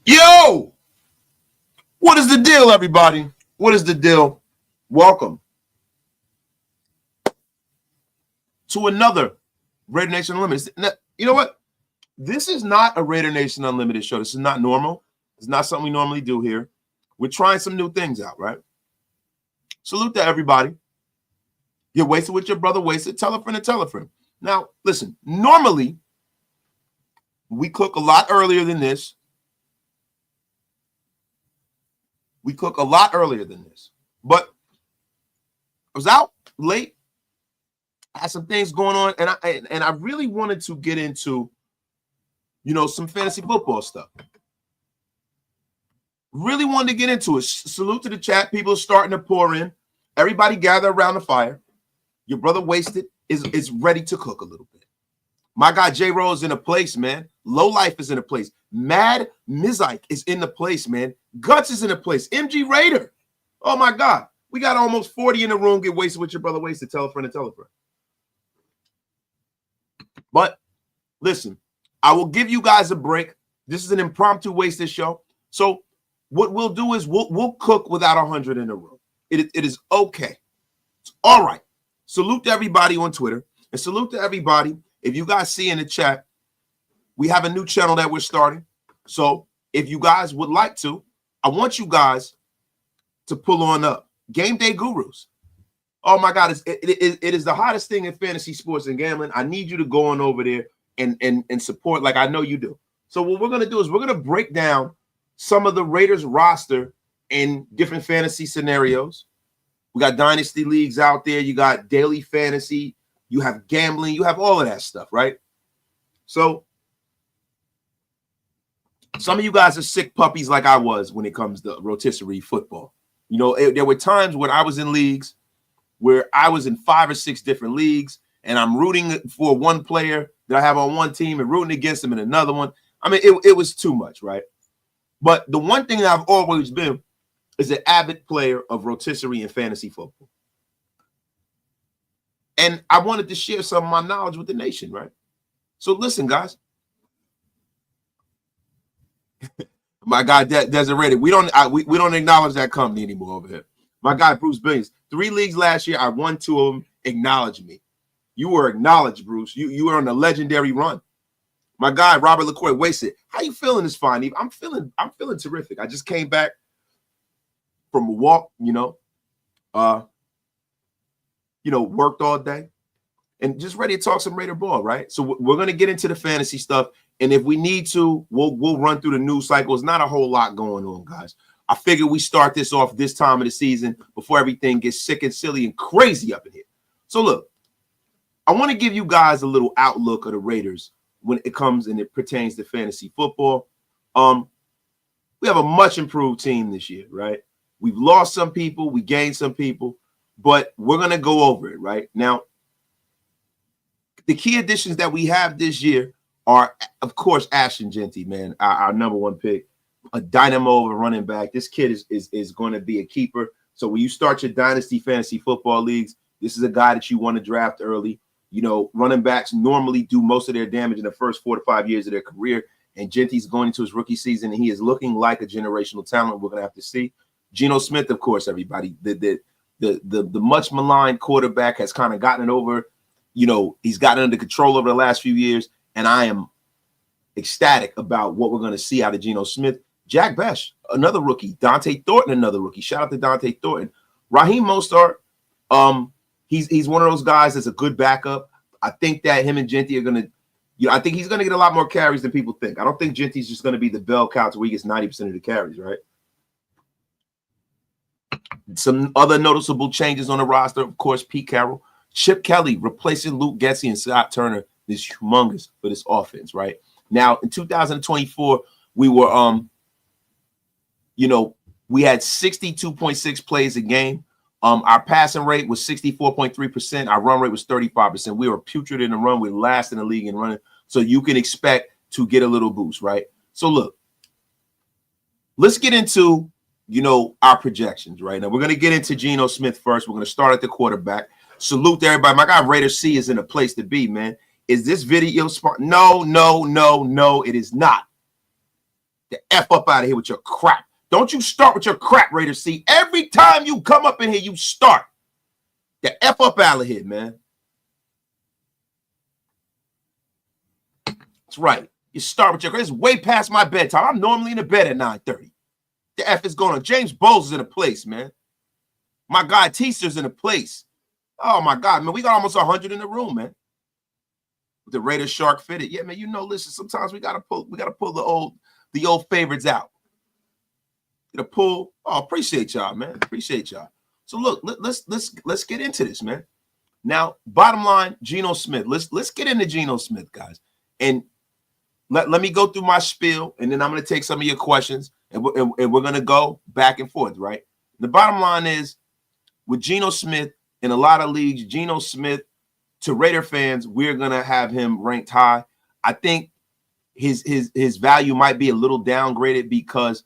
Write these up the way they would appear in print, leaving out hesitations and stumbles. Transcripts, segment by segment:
Yo, what is the deal, everybody? What is the deal? Welcome to another Raider Nation Unlimited. You know what? This is not a Raider Nation Unlimited show. This is not normal. It's not something we normally do here. We're trying some new things out, right? Salute to everybody. You're wasted with your brother, wasted. Tell a friend and tell a friend. Now, listen, normally we cook a lot earlier than this. But I was out late. I had some things going on, and I really wanted to get into, some fantasy football stuff. Really wanted to get into it. Salute to the chat. People are starting to pour in. Everybody gather around the fire. Your brother Wasted is ready to cook a little bit. My guy J-Roll is in a place, man. Low Life is in a place. Mad Mizike is in the place, man. Guts is in a place. MG Raider. Oh, my God. We got almost 40 in the room. Get wasted with your brother Wasted. Tell a friend and tell a friend. But listen, I will give you guys a break. This is an impromptu Wasted show. So what we'll do is we'll cook without 100 in the room. It is okay. It's all right. Salute to everybody on Twitter. And salute to everybody. If you guys see in the chat, we have a new channel that we're starting. So if you guys would like to, I want you guys to pull on up. Game Day Gurus. Oh, my God. It is the hottest thing in fantasy sports and gambling. I need you to go on over there and support like I know you do. So what we're going to do is we're going to break down some of the Raiders roster in different fantasy scenarios. We got dynasty leagues out there. You got daily fantasy. You have gambling. You have all of that stuff, right? So some of you guys are sick puppies like I was when it comes to rotisserie football. There were times when I was in leagues where I was in 5 or 6 different leagues, and I'm rooting for one player that I have on one team and rooting against him in another one. I mean, it was too much, right? But the one thing that I've always been is an avid player of rotisserie and fantasy football. And I wanted to share some of my knowledge with the nation, right? So listen, guys. My guy Desiree, we don't acknowledge that company anymore over here. My guy Bruce Billions, 3 leagues last year. I won 2 of them. Acknowledge me. You were acknowledged, Bruce. You were on a legendary run. My guy Robert LaCoy, Wasted. How you feeling this fine, Eve? I'm feeling terrific. I just came back from a walk, worked all day and just ready to talk some Raider ball, right? So we're going to get into the fantasy stuff. And if we need to, we'll run through the news cycle. It's not a whole lot going on, guys. I figure we start this off this time of the season before everything gets sick and silly and crazy up in here. So look, I want to give you guys a little outlook of the Raiders when it comes and it pertains to fantasy football. We have a much improved team this year, right? We've lost some people, we gained some people, but we're going to go over it right now. The key additions that we have this year are, of course, Ashton Jeanty, man, our number 1 pick, a dynamo of a running back. This kid is going to be a keeper. So when you start your dynasty fantasy football leagues, this is a guy that you want to draft early. Running backs normally do most of their damage in the first 4 to 5 years of their career. And Jeanty's going into his rookie season, and he is looking like a generational talent. We're going to have to see. Geno Smith, of course, everybody. The much maligned quarterback has kind of gotten it over. He's gotten under control over the last few years, and I am ecstatic about what we're going to see out of Geno Smith. Jack Bech, another rookie. Dante Thornton, another rookie. Shout out to Dante Thornton. Raheem Mostert, he's one of those guys that's a good backup. I think that him and Jeanty are going to, I think he's going to get a lot more carries than people think. I don't think Jeanty's just going to be the bell cow where he gets 90% of the carries, right? Some other noticeable changes on the roster, of course, Pete Carroll. Chip Kelly replacing Luke Getsy and Scott Turner is humongous for this offense, right? Now, in 2024, we were, we had 62.6 plays a game. Our passing rate was 64.3%. Our run rate was 35%. We were putrid in the run. We're last in the league in running. So you can expect to get a little boost, right? So look, let's get into, our projections right now. We're going to get into Geno Smith first. We're going to start at the quarterback. Salute to everybody. My guy Raider C is in a place to be, man. Is this video smart? No, it is not. The F up out of here with your crap. Don't you start with your crap, Raiders. See, every time you come up in here, you start. The F up out of here, man. That's right. You start with your crap. It's way past my bedtime. I'm normally in the bed at 9:30. The F is going on. James Bowles is in a place, man. My guy Teaster's in a place. Oh, my God, man. We got almost 100 in the room, man. With the Raiders shark fitted. Yeah, man, you know, listen, sometimes we gotta pull the old favorites out. Get a pull. Oh, appreciate y'all, man. Appreciate y'all. So look, let's get into this, man. Now, bottom line, Geno Smith. Let's get into Geno Smith, guys. And let me go through my spiel, and then I'm gonna take some of your questions, and we're gonna go back and forth, right? The bottom line is with Geno Smith in a lot of leagues, Geno Smith, to Raider fans, we're gonna have him ranked high. I think his value might be a little downgraded because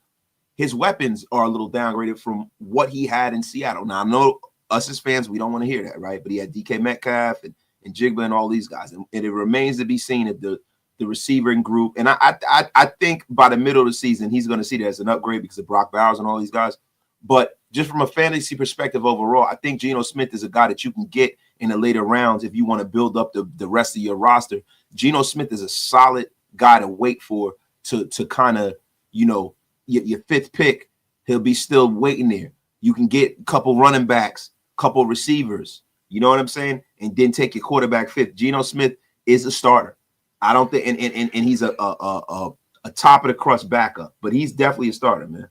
his weapons are a little downgraded from what he had in Seattle. Now, I know us as fans, we don't want to hear that, right? But he had DK Metcalf and Jigba and all these guys. And it remains to be seen if the receiving group. And I think by the middle of the season, he's going to see that as an upgrade because of Brock Bowers and all these guys. But just from a fantasy perspective overall, I think Geno Smith is a guy that you can get in the later rounds if you want to build up the rest of your roster. Geno Smith is a solid guy to wait for to kind of, you know, your fifth pick. He'll be still waiting there. You can get a couple running backs, couple receivers, you know what I'm saying? And then take your quarterback fifth. Geno Smith is a starter. I don't think, and he's a top of the crust backup, but he's definitely a starter, man.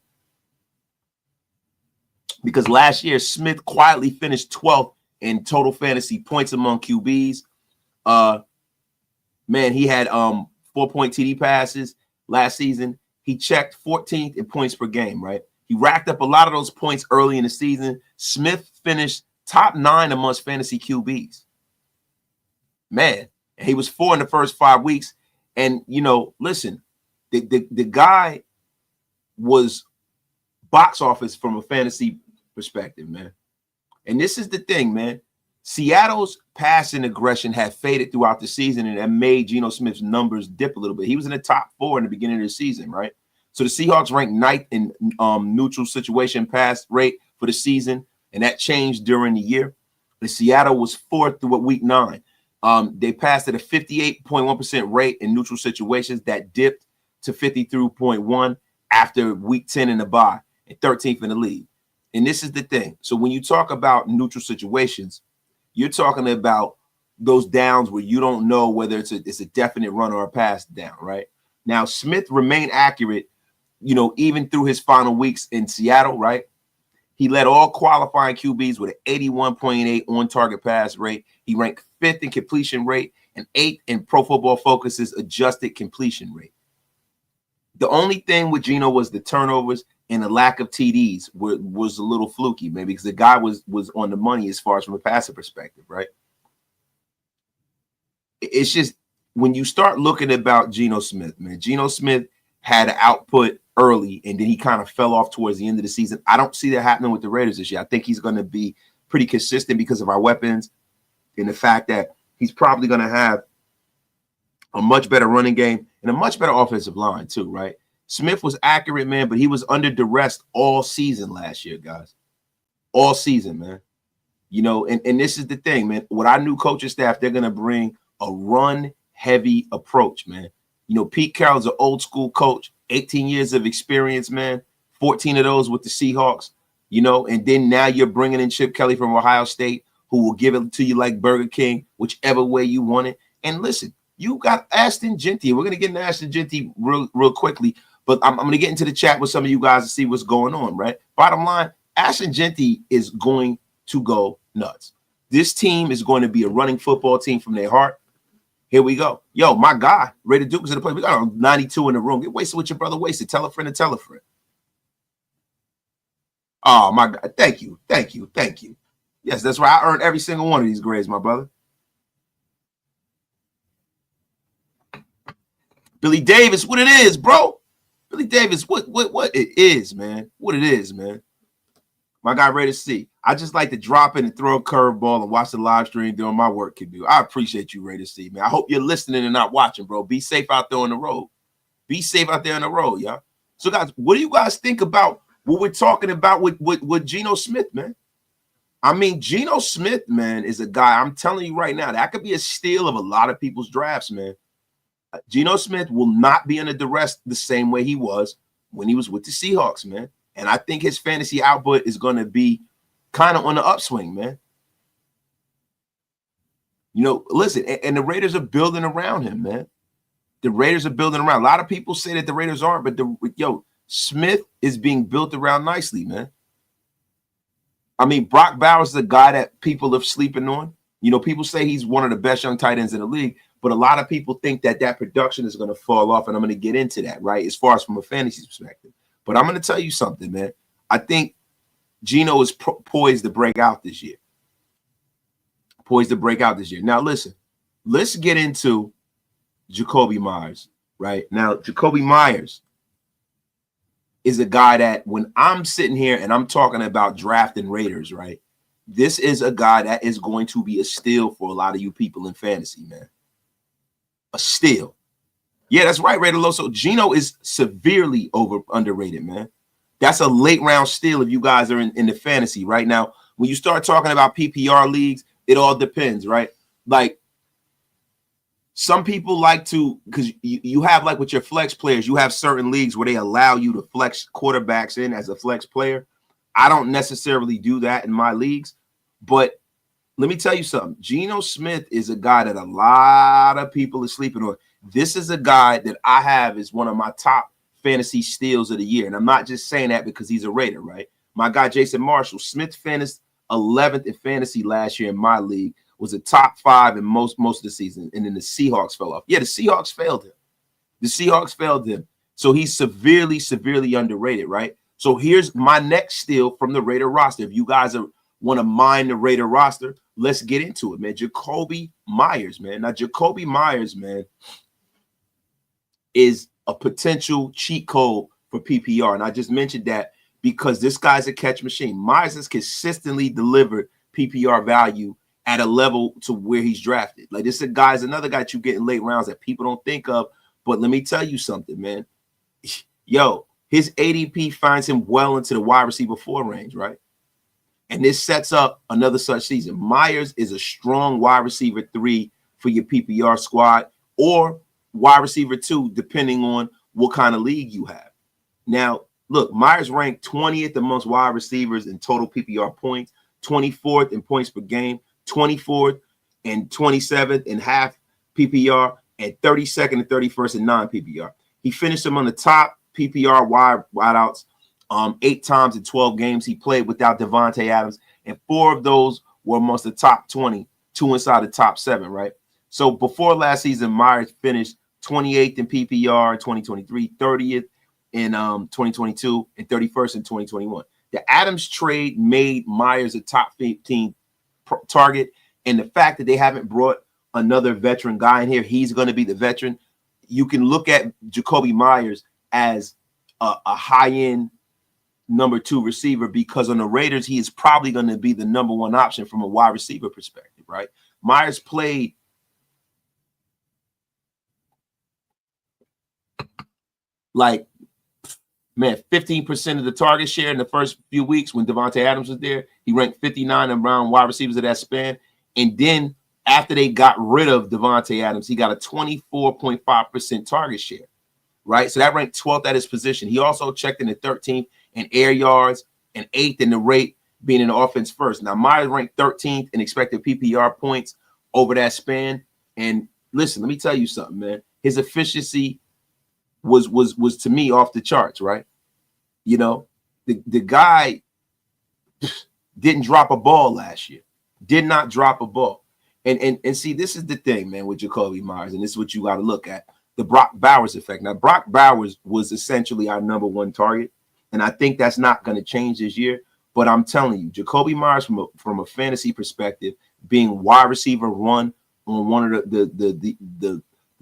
Because last year, Smith quietly finished 12th in total fantasy points among QBs. Man, he had 4-point TD passes last season. He checked 14th in points per game, right? He racked up a lot of those points early in the season. Smith finished top 9 amongst fantasy QBs. Man, and he was 4 in the first 5 weeks. And, you know, listen, the guy was box office from a fantasy perspective, man. And this is the thing, man. Seattle's passing aggression had faded throughout the season, and that made Geno Smith's numbers dip a little bit. He was in the top 4 in the beginning of the season, right? So the Seahawks ranked 9th in neutral situation pass rate for the season, and that changed during the year. And Seattle was 4th through week 9. They passed at a 58.1% rate in neutral situations that dipped to 53.1 after week 10 in the bye and 13th in the league. And this is the thing. So when you talk about neutral situations, you're talking about those downs where you don't know whether it's a definite run or a pass down, right? Now, Smith remained accurate, you know, even through his final weeks in Seattle, right? He led all qualifying QBs with an 81.8 on-target pass rate. He ranked 5th in completion rate and 8th in Pro Football Focus's adjusted completion rate. The only thing with Geno was the turnovers and the lack of TDs was a little fluky, maybe because the guy was on the money as far as from a passing perspective, right? It's just when you start looking about Geno Smith, man, Geno Smith had an output early and then he kind of fell off towards the end of the season. I don't see that happening with the Raiders this year. I think he's going to be pretty consistent because of our weapons and the fact that he's probably going to have a much better running game and a much better offensive line too, right? Smith was accurate, man, but he was under duress all season last year, guys. All season, man. You know, and this is the thing, man. With our new coaching staff, they're going to bring a run-heavy approach, man. You know, Pete Carroll's an old-school coach, 18 years of experience, man, 14 of those with the Seahawks, you know, and then now you're bringing in Chip Kelly from Ohio State, who will give it to you like Burger King, whichever way you want it. And listen, you got Ashton Jeanty. We're going to get into Ashton Jeanty real quickly. But I'm going to get into the chat with some of you guys to see what's going on, right? Bottom line, Ashton Jeanty is going to go nuts. This team is going to be a running football team from their heart. Here we go. Yo, my guy, Raider Duke is in the play. We got 92 in the room. Get wasted with your brother wasted. Tell a friend to tell a friend. Oh, my God. Thank you. Thank you. Thank you. Yes, that's right. I earned every single one of these grades, my brother. Billy Davis, what it is, bro. Billy Davis, what it is, man. What it is, man. My guy, Raider C. I just like to drop in and throw a curveball and watch the live stream doing my work can do. I appreciate you, Raider C, man. I hope you're listening and not watching, bro. Be safe out there on the road. Be safe out there on the road, y'all. So, guys, what do you guys think about what we're talking about with Geno Smith, man? I mean, Geno Smith, man, is a guy, I'm telling you right now, that could be a steal of a lot of people's drafts, man. Geno Smith will not be under duress the same way he was when he was with the Seahawks, man. And I think his fantasy output is going to be kind of on the upswing, man. You know, listen, and the Raiders are building around him, man. The Raiders are building around. A lot of people say that the Raiders aren't, but Smith is being built around nicely, man. I mean, Brock Bowers is a guy that people are sleeping on. You know, people say he's one of the best young tight ends in the league, but a lot of people think that production is going to fall off, and I'm going to get into that, right, as far as from a fantasy perspective. But I'm going to tell you something, man. I think Geno is poised to break out this year. Now, listen, let's get into Jakobi Meyers, right? Now, Jakobi Meyers is a guy that when I'm sitting here and I'm talking about drafting Raiders, right, this is a guy that is going to be a steal for a lot of you people in fantasy, man. A steal. Yeah, that's right, Raider Loso. Geno is severely underrated, man. That's a late round steal if you guys are in the fantasy right now. When you start talking about PPR leagues, it all depends, right? Like, some people like to, because you have, like, with your flex players, you have certain leagues where they allow you to flex quarterbacks in as a flex player. I don't necessarily do that in my leagues, but let me tell you something. Geno Smith is a guy that a lot of people are sleeping on. This is a guy that I have as one of my top fantasy steals of the year, and I'm not just saying that because he's a Raider, right? My guy Jason Marshall, Smith finished 11th in fantasy last year in my league, was a top 5 in most of the season, and then the Seahawks fell off. Yeah, the Seahawks failed him. So he's severely underrated, right? So here's my next steal from the Raider roster. If you guys want to mine the Raider roster, let's get into it, man. Jakobi Meyers, man. Now, Jakobi Meyers, man, is a potential cheat code for PPR. And I just mentioned that because this guy's a catch machine. Meyers has consistently delivered PPR value at a level to where he's drafted. Like, this is another guy that you get in late rounds that people don't think of. But let me tell you something, man. Yo, his ADP finds him well into the wide receiver 4 range, right? And this sets up another such season. Meyers is a strong wide receiver 3 for your PPR squad, or wide receiver 2, depending on what kind of league you have. Now, look, Meyers ranked 20th amongst wide receivers in total PPR points, 24th in points per game, 24th and 27th in half PPR, and 32nd and 31st in non-PPR. He finished among the top PPR wideouts 8 times in 12 games he played without Davante Adams, and 4 of those were amongst the top 20, 2 inside the top 7, right? So before last season, Meyers finished 28th in PPR in 2023, 30th in 2022, and 31st in 2021. The Adams trade made Meyers a top 15 target, and the fact that they haven't brought another veteran guy in here, he's going to be the veteran. You can look at Jakobi Meyers as a high-end number 2 receiver, because on the Raiders, he is probably going to be the number 1 option from a wide receiver perspective, right? Meyers played like, man, 15% of the target share in the first few weeks when Davante Adams was there. He ranked 59 around wide receivers of that span. And then after they got rid of Davante Adams, he got a 24.5% target share, right? So that ranked 12th at his position. He also checked in the 13th in air yards and 8th in the rate, being in the offense first. Now, Meyers ranked 13th in expected PPR points over that span. And listen, let me tell you something, man. His efficiency was to me off the charts, right? You know, the guy didn't drop a ball last year. Did not drop a ball. And see, this is the thing, man, with Jakobi Meyers, and this is what you got to look at, the Brock Bowers effect. Now, Brock Bowers was essentially our number 1 target, and I think that's not going to change this year. But I'm telling you, Jakobi Meyers, from a fantasy perspective, being wide receiver 1 on one of the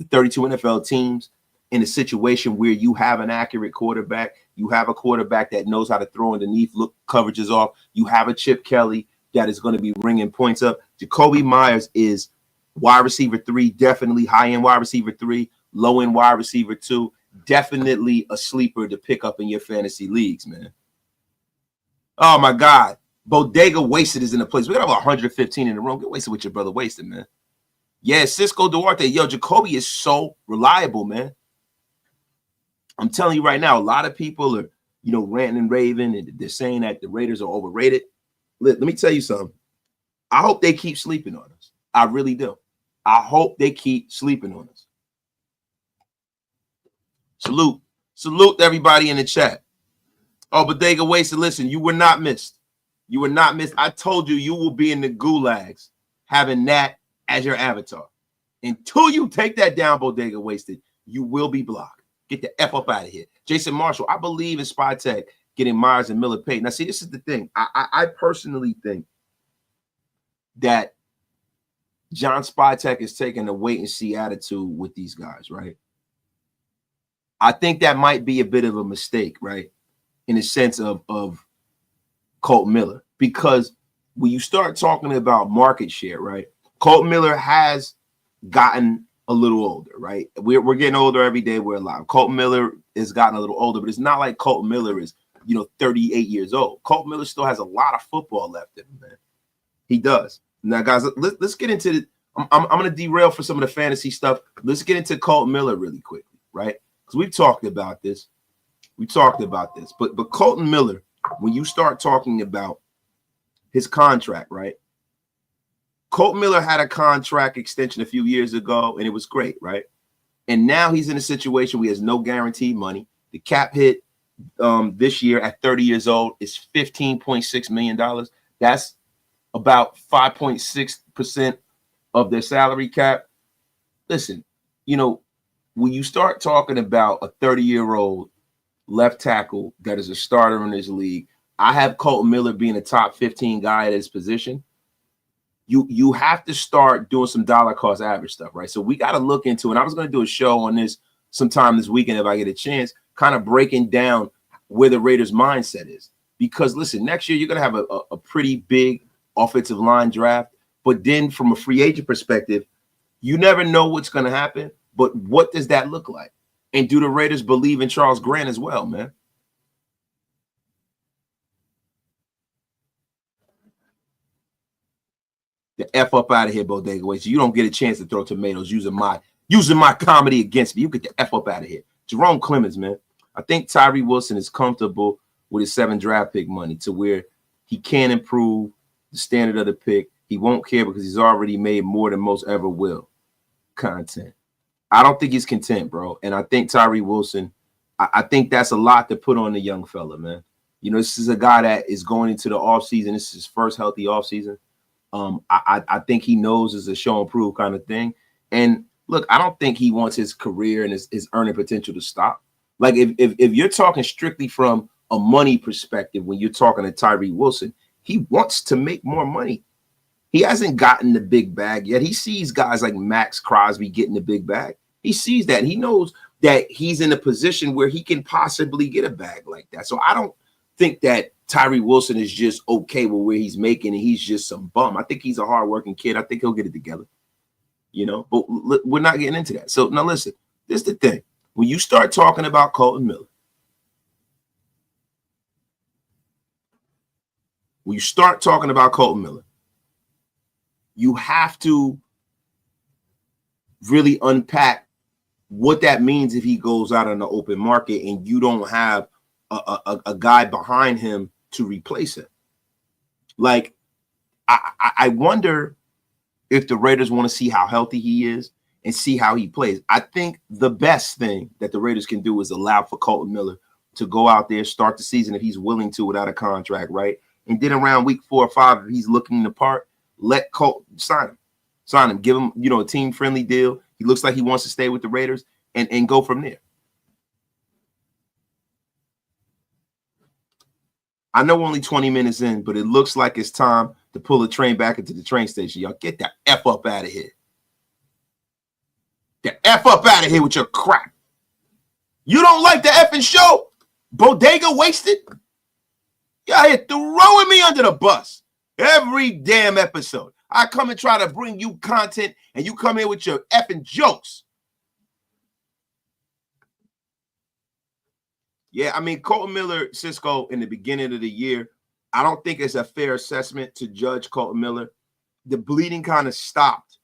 32 NFL teams, in a situation where you have an accurate quarterback, you have a quarterback that knows how to throw underneath, look coverages off, you have a Chip Kelly that is going to be ringing points up. Jakobi Meyers is wide receiver 3, definitely high-end wide receiver 3, low-end wide receiver 2, definitely a sleeper to pick up in your fantasy leagues, man. Oh my God. Bodega Wasted is in the place. We got about 115 in the room. Get wasted with your brother Wasted, man. Yeah, Cisco Duarte. Yo, Jacoby is so reliable, man. I'm telling you right now, a lot of people are, ranting and raving, and they're saying that the Raiders are overrated. Let me tell you something. I hope they keep sleeping on us. I really do. I hope they keep sleeping on us. Salute. Salute to everybody in the chat. Oh, Bodega Wasted, listen, you were not missed. You were not missed. I told you you will be in the gulags having that as your avatar. Until you take that down, Bodega Wasted, you will be blocked. Get the F up out of here. Jason Marshall, I believe in Spy Tech getting Myers and Miller paid. Now, see, this is the thing. I personally think that John Spytek is taking a wait-and-see attitude with these guys, right? I think that might be a bit of a mistake, right, in the sense of Colton Miller. Because when you start talking about market share, right, Colton Miller has gotten a little older, right? We're getting older every day we're alive. Colton Miller has gotten a little older, but it's not like Colton Miller is, 38 years old. Colton Miller still has a lot of football left in him, man. He does. Now, guys, let's get into the. I'm going to derail for some of the fantasy stuff. Let's get into Colton Miller really quickly, right? Because we've talked about this. But Colton Miller, when you start talking about his contract, right? Colton Miller had a contract extension a few years ago, and it was great, right? And now he's in a situation where he has no guaranteed money. The cap hit this year at 30 years old is $15.6 million. That's about 5.6% of their salary cap. Listen, when you start talking about a 30-year-old left tackle that is a starter in this league, I have Colton Miller being a top 15 guy at his position. You have to start doing some dollar cost average stuff, right? So we got to look into, and I was going to do a show on this sometime this weekend if I get a chance, kind of breaking down where the Raiders' mindset is. Because listen, next year you're going to have a pretty big offensive line draft, but then from a free agent perspective, you never know what's going to happen. But what does that look like? And do the Raiders believe in Charles Grant as well, man? The F up out of here, Bodega Way. So you don't get a chance to throw tomatoes using my comedy against me. You get the F up out of here. Jerome Clemens, man. I think Tyree Wilson is comfortable with his 7 draft pick money to where he can improve the standard of the pick. He won't care because he's already made more than most ever will. Content. I don't think he's content, bro. And I think Tyree Wilson, I think that's a lot to put on the young fella, man. This is a guy that is going into the offseason. This is his first healthy offseason. I think he knows it's a show and prove kind of thing. And look, I don't think he wants his career and his earning potential to stop. Like if you're talking strictly from a money perspective, when you're talking to Tyree Wilson, he wants to make more money. He hasn't gotten the big bag yet. He sees guys like Max Crosby getting the big bag. He sees that. He knows that he's in a position where he can possibly get a bag like that. So I don't think that Tyree Wilson is just okay with where he's making and he's just some bum. I think he's a hardworking kid. I think he'll get it together, but we're not getting into that. So now listen, this is the thing. When you start talking about Colton Miller, you have to really unpack what that means if he goes out on the open market and you don't have a guy behind him to replace him. Like, I wonder if the Raiders want to see how healthy he is and see how he plays. I think the best thing that the Raiders can do is allow for Colton Miller to go out there, start the season if he's willing to without a contract, right? And then around week 4 or 5, if he's looking the part, let Colton sign him, give him, a team-friendly deal. He looks like he wants to stay with the Raiders and go from there. I know we're only 20 minutes in, but it looks like it's time to pull the train back into the train station. Y'all get the F up out of here. The F up out of here with your crap. You don't like the effing show? Bodega Wasted? Y'all here throwing me under the bus every damn episode. I come and try to bring you content, and you come in with your effing jokes. Yeah, I mean, Colton Miller, Cisco, in the beginning of the year, I don't think it's a fair assessment to judge Colton Miller. The bleeding kind of stopped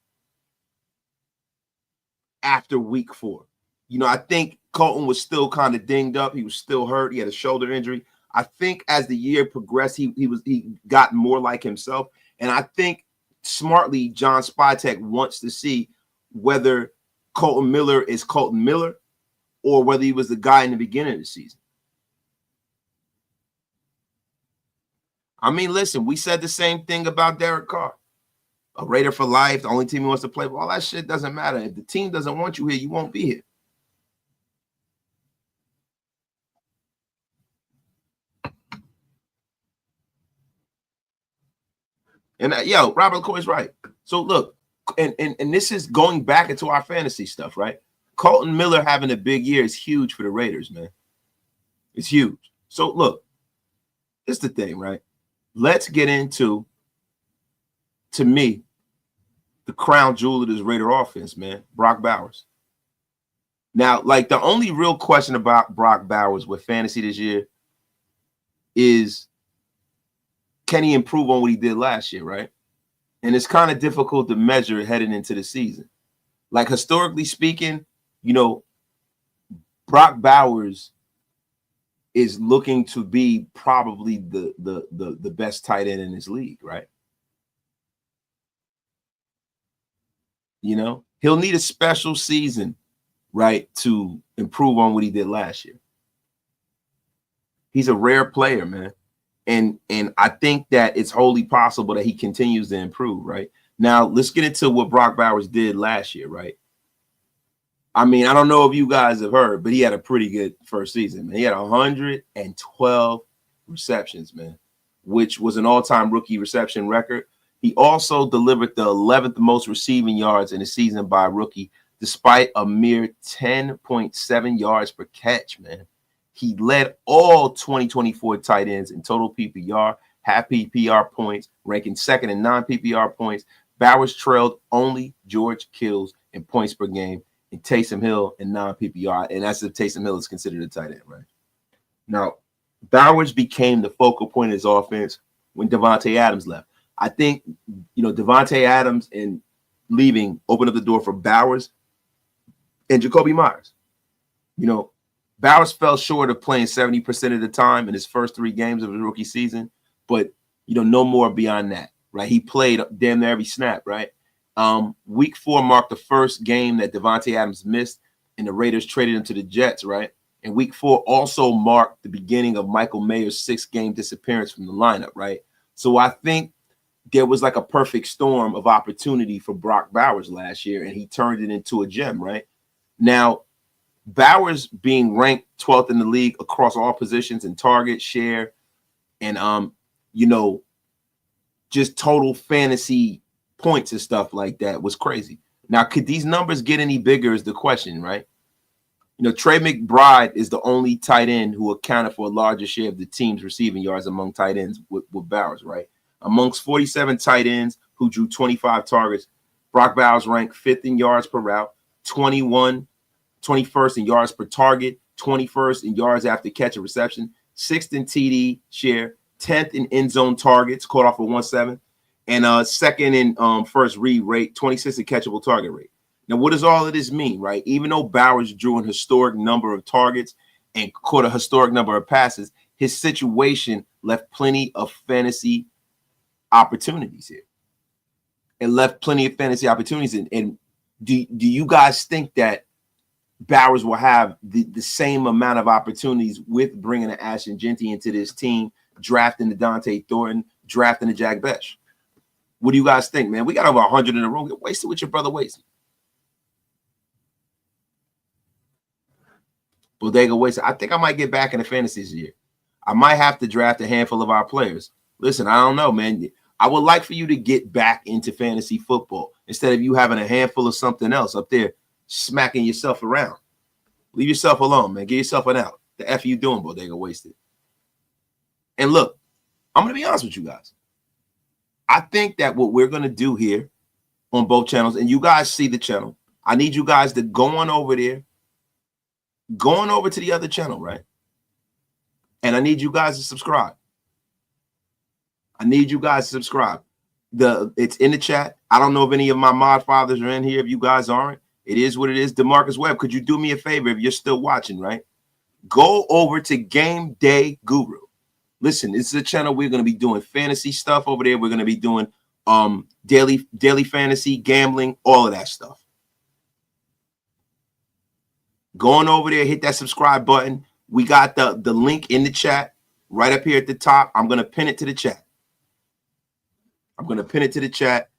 after week 4. You know, I think Colton was still kind of dinged up. He was still hurt. He had a shoulder injury. I think as the year progressed, he got more like himself. And I think smartly, John Spytek wants to see whether Colton Miller is Colton Miller or whether he was the guy in the beginning of the season. I mean, listen, we said the same thing about Derek Carr. A Raider for life, the only team he wants to play. All that shit doesn't matter. If the team doesn't want you here, you won't be here. And yo, Robert LaCoy's right. So look, and this is going back into our fantasy stuff, right? Colton Miller having a big year is huge for the Raiders, man. It's huge. So look, it's the thing, right? Let's get into, to me, the crown jewel of this Raider offense, man, Brock Bowers. Now, like, the only real question about Brock Bowers with fantasy this year is, can he improve on what he did last year, right? And it's kind of difficult to measure heading into the season. Like, historically speaking, you know, Brock Bowers is looking to be probably the best tight end in this league, right? You know, he'll need a special season, right, to improve on what he did last year. He's a rare player, man. And I think that it's wholly possible that he continues to improve, right? Now, let's get into what Brock Bowers did last year, right? I mean, I don't know if you guys have heard, but he had a pretty good first season, man. He had 112 receptions, man, which was an all-time rookie reception record. He also delivered the 11th most receiving yards in the season by a rookie, despite a mere 10.7 yards per catch, man. He led all 2024 tight ends in total PPR, half PPR points, ranking second in non-PPR points. Bowers trailed only George Kills in points per game and Taysom Hill in non-PPR, and that's if Taysom Hill is considered a tight end, right? Now, Bowers became the focal point of his offense when Davante Adams left. I think, you know, Davante Adams and leaving opened up the door for Bowers and Jacoby Myers. You know, Bowers fell short of playing 70% of the time in his first 3 games of his rookie season, but, you know, no more beyond that, right? He played damn near every snap, right? Week 4 marked the first game that Davante Adams missed, and the Raiders traded him to the Jets, right? And week 4 also marked the beginning of Michael Mayer's 6-game disappearance from the lineup, right? So I think there was like a perfect storm of opportunity for Brock Bowers last year, and he turned it into a gem, right? Now, Bowers being ranked 12th in the league across all positions in target share and you know, just total fantasy points and stuff like that was crazy. Now, could these numbers get any bigger is the question, right? You know, Trey McBride is the only tight end who accounted for a larger share of the team's receiving yards among tight ends with Bowers, right? Amongst 47 tight ends who drew 25 targets, Brock Bowers ranked 5th in yards per route, 21st in yards per target, 21st in yards after catch and reception, 6th in TD share, 10th in end zone targets, caught off for 1-7, and second in first read rate, 26th in catchable target rate. Now, what does all of this mean, right? Even though Bowers drew an historic number of targets and caught a historic number of passes, his situation left plenty of fantasy opportunities here. It left plenty of fantasy opportunities. And do you guys think that Bowers will have the same amount of opportunities with bringing an Ashton Jeanty into this team, drafting the Dante Thornton, drafting the Jack Besh? What do you guys think, man? We got over 100 in a row. Get wasted with your brother wasted. Bodega wasted. I think I might get back in the fantasy this year. I might have to draft a handful of our players. Listen, I don't know, man. I would like for you to get back into fantasy football instead of you having a handful of something else up there smacking yourself around. Leave yourself alone, man. Get yourself an out. The F you doing, Bodega wasted. And look, I'm going to be honest with you guys. I think that what we're going to do here on both channels, and you guys see the channel, I need you guys to go on over there, going over to the other channel, right? And I need you guys to subscribe. I need you guys to subscribe. It's in the chat. I don't know if any of my mod fathers are in here. If you guys aren't, it is what it is. DeMarcus Webb, could you do me a favor if you're still watching, right? Go over to Game Day Guru. Listen, this is a channel we're going to be doing fantasy stuff over there. We're going to be doing daily fantasy, gambling, all of that stuff. Going over there, hit that subscribe button. We got the link in the chat right up here at the top. I'm going to pin it to the chat. I'm going to pin it to the chat.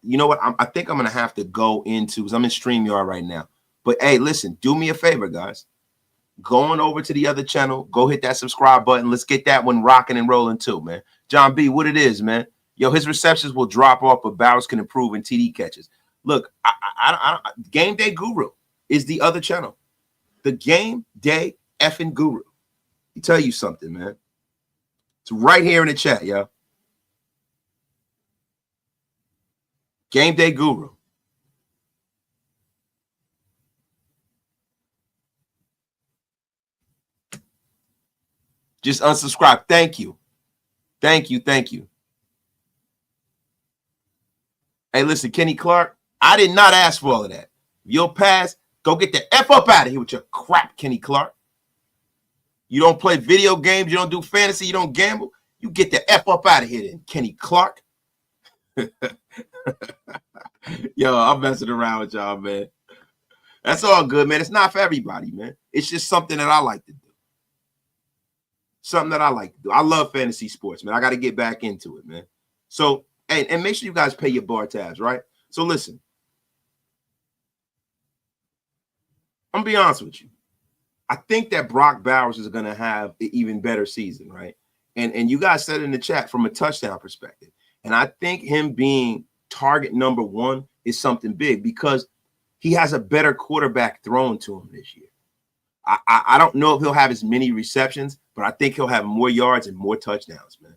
You know what? I think I'm going to have to go into, because I'm in StreamYard right now. But, hey, listen, do me a favor, guys. Going over to the other channel, go hit that subscribe button. Let's get that one rocking and rolling too, man. John B, what it is, man. Yo, his receptions will drop off, but Bowers can improve in TD catches. Look, Game Day Guru is the other channel. The Game Day effing Guru. He tell you something, man. It's right here in the chat, yo. Game Day Guru. Just unsubscribe. Thank you. Thank you. Thank you. Hey, listen, Kenny Clark, I did not ask for all of that. You'll pass. Go get the F up out of here with your crap, Kenny Clark. You don't play video games. You don't do fantasy. You don't gamble. You get the F up out of here then, Kenny Clark. Yo, I'm messing around with y'all, man. That's all good, man. It's not for everybody, man. It's just something that I like to do. Something that I like to do. I love fantasy sports, man. I got to get back into it, man. So, and make sure you guys pay your bar tabs, right? So listen. I'm going to be honest with you. I think that Brock Bowers is going to have an even better season, right? And you guys said in the chat from a touchdown perspective. And I think him being target number one is something big because he has a better quarterback thrown to him this year. I don't know if he'll have as many receptions, but I think he'll have more yards and more touchdowns, man.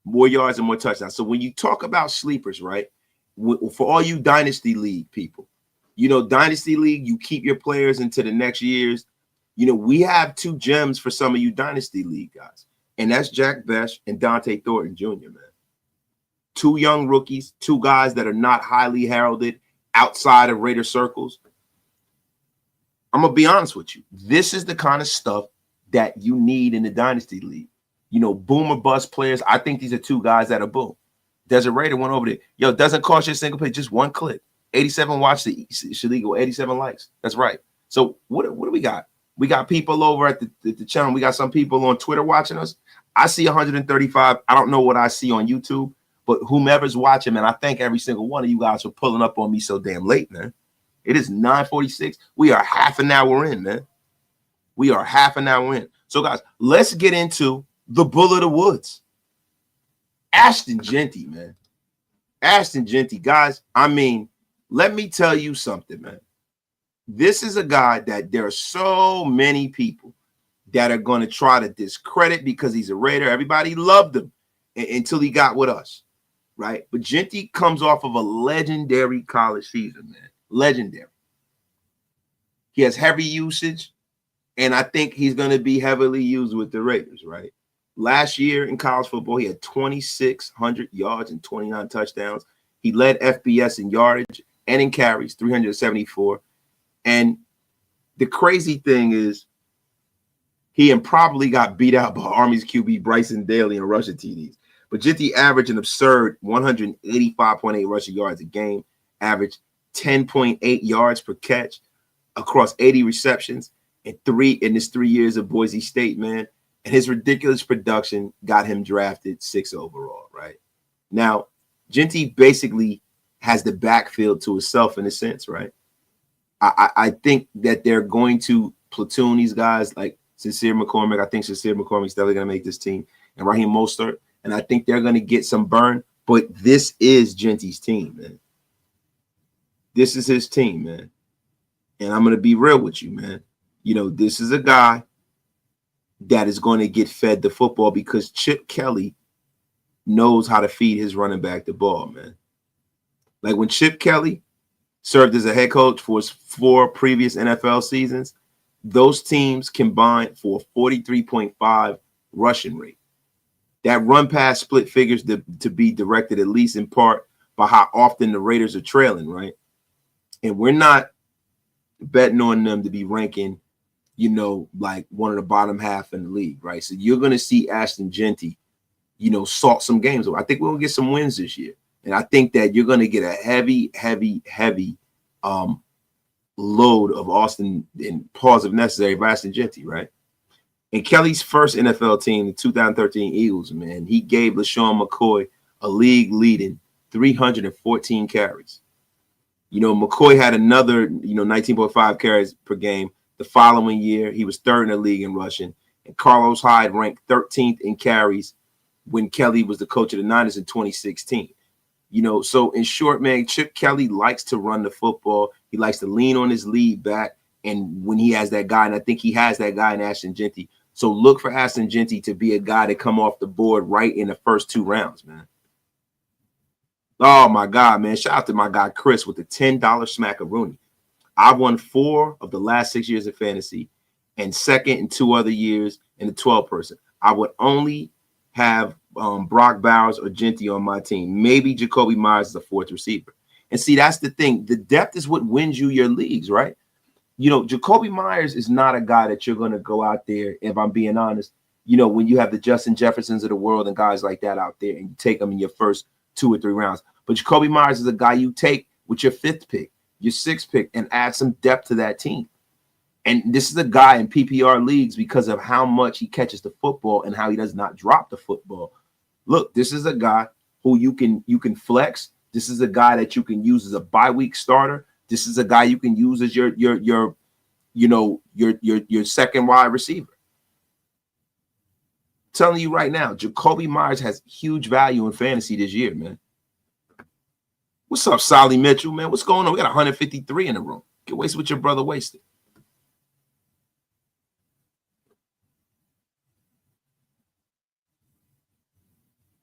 More yards and more touchdowns. So when you talk about sleepers, right, for all you Dynasty League people, you know, Dynasty League, you keep your players into the next years. You know, we have two gems for some of you Dynasty League guys, and that's Jack Bech and Dante Thornton Jr., man. Two young rookies, two guys that are not highly heralded outside of Raider circles. I'm going to be honest with you. This is the kind of stuff that you need in the Dynasty League. You know, boom or bust players. I think these are two guys that are boom. Desert Raider went over there. Yo, it doesn't cost you a single play, just one click. 87 watch the Shaligo, 87 likes. That's right. So what do we got? We got people over at the channel. We got some people on Twitter watching us. I see 135. I don't know what I see on YouTube, but whomever's watching, man, I thank every single one of you guys for pulling up on me so damn late, man. It is 9:46. We are half an hour in, man. We are half an hour in. So, guys, let's get into the Bull of the Woods. Ashton Jeanty, man. Ashton Jeanty, guys, I mean, let me tell you something, man. This is a guy that there are so many people that are going to try to discredit because he's a Raider. Everybody loved him until he got with us, right? But Jeanty comes off of a legendary college season, man. Legendary. He has heavy usage, and I think he's going to be heavily used with the Raiders, right? Last year in college football, he had 2,600 yards and 29 touchdowns. He led FBS in yardage and in carries, 374. And the crazy thing is he improbably got beat out by Army's QB Bryson Daly in rushing TDs. But Jeanty averaged an absurd 185.8 rushing yards a game, averaged 10.8 yards per catch across 80 receptions in his 3 years of Boise State, man. And his ridiculous production got him drafted 6 overall, right? Now, Jeanty basically has the backfield to himself in a sense, right? I think that they're going to platoon these guys like Sincere McCormick. I think Sincere McCormick's definitely going to make this team, and Raheem Mostert. And I think they're going to get some burn. But this is Jeanty's team, man. This is his team, man. And I'm going to be real with you, man. You know, this is a guy that is going to get fed the football because Chip Kelly knows how to feed his running back the ball, man. Like when Chip Kelly served as a head coach for his 4 previous NFL seasons, those teams combined for 43.5 rushing rate. That run pass split figures to be directed at least in part by how often the Raiders are trailing, right? And we're not betting on them to be ranking, you know, like one of the bottom half in the league, right? So you're going to see Ashton Jeanty, you know, salt some games. I think we'll get some wins this year. And I think that you're going to get a heavy load of Austin, and pause if necessary, of Ashton Jeanty, right? And Kelly's first NFL team, the 2013 Eagles, man, he gave LaShawn McCoy a league-leading 314 carries. You know, McCoy had another, 19.5 carries per game. The following year, he was third in the league in rushing. And Carlos Hyde ranked 13th in carries when Kelly was the coach of the Niners in 2016. You know, so in short, man, Chip Kelly likes to run the football. He likes to lean on his lead back. And when he has that guy, and I think he has that guy in Ashton Jeanty. So look for Ashton Jeanty to be a guy to come off the board right in the first 2 rounds, man. Oh, my God, man. Shout out to my guy, Chris, with the $10 smackaroonie. I've won 4 of the last 6 years of fantasy and second in 2 other years in the 12-person. I would only have Brock Bowers or Jeanty on my team. Maybe Jacoby Myers is a 4th receiver. And see, that's the thing. The depth is what wins you your leagues, right? You know, Jacoby Myers is not a guy that you're going to go out there, if I'm being honest, you know, when you have the Justin Jeffersons of the world and guys like that out there and you take them in your first 2 or 3 rounds. But Jacoby Myers is a guy you take with your 5th pick, your 6th pick, and add some depth to that team. And this is a guy in PPR leagues because of how much he catches the football and how he does not drop the football. Look, this is a guy who you can flex. This is a guy that you can use as a bye-week starter. This is a guy you can use as your second wide receiver. I'm telling you right now, Jacoby Myers has huge value in fantasy this year, man. What's up, Solly Mitchell, man? What's going on? We got 153 in the room. Get wasted with your brother wasted.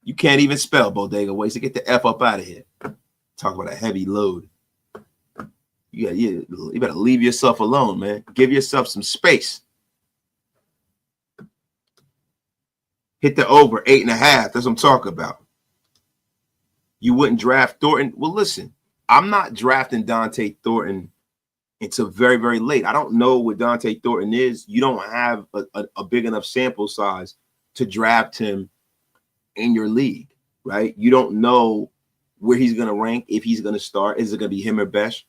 You can't even spell Bodega Wasted. Get the F up out of here. Talk about a heavy load. You better leave yourself alone, man. Give yourself some space. Hit the over 8.5. That's what I'm talking about. You wouldn't draft Thornton. Well, listen, I'm not drafting Dante Thornton until very, very late. I don't know what Dante Thornton is. You don't have a big enough sample size to draft him in your league, right? You don't know where he's going to rank, if he's going to start. Is it going to be him or Besh?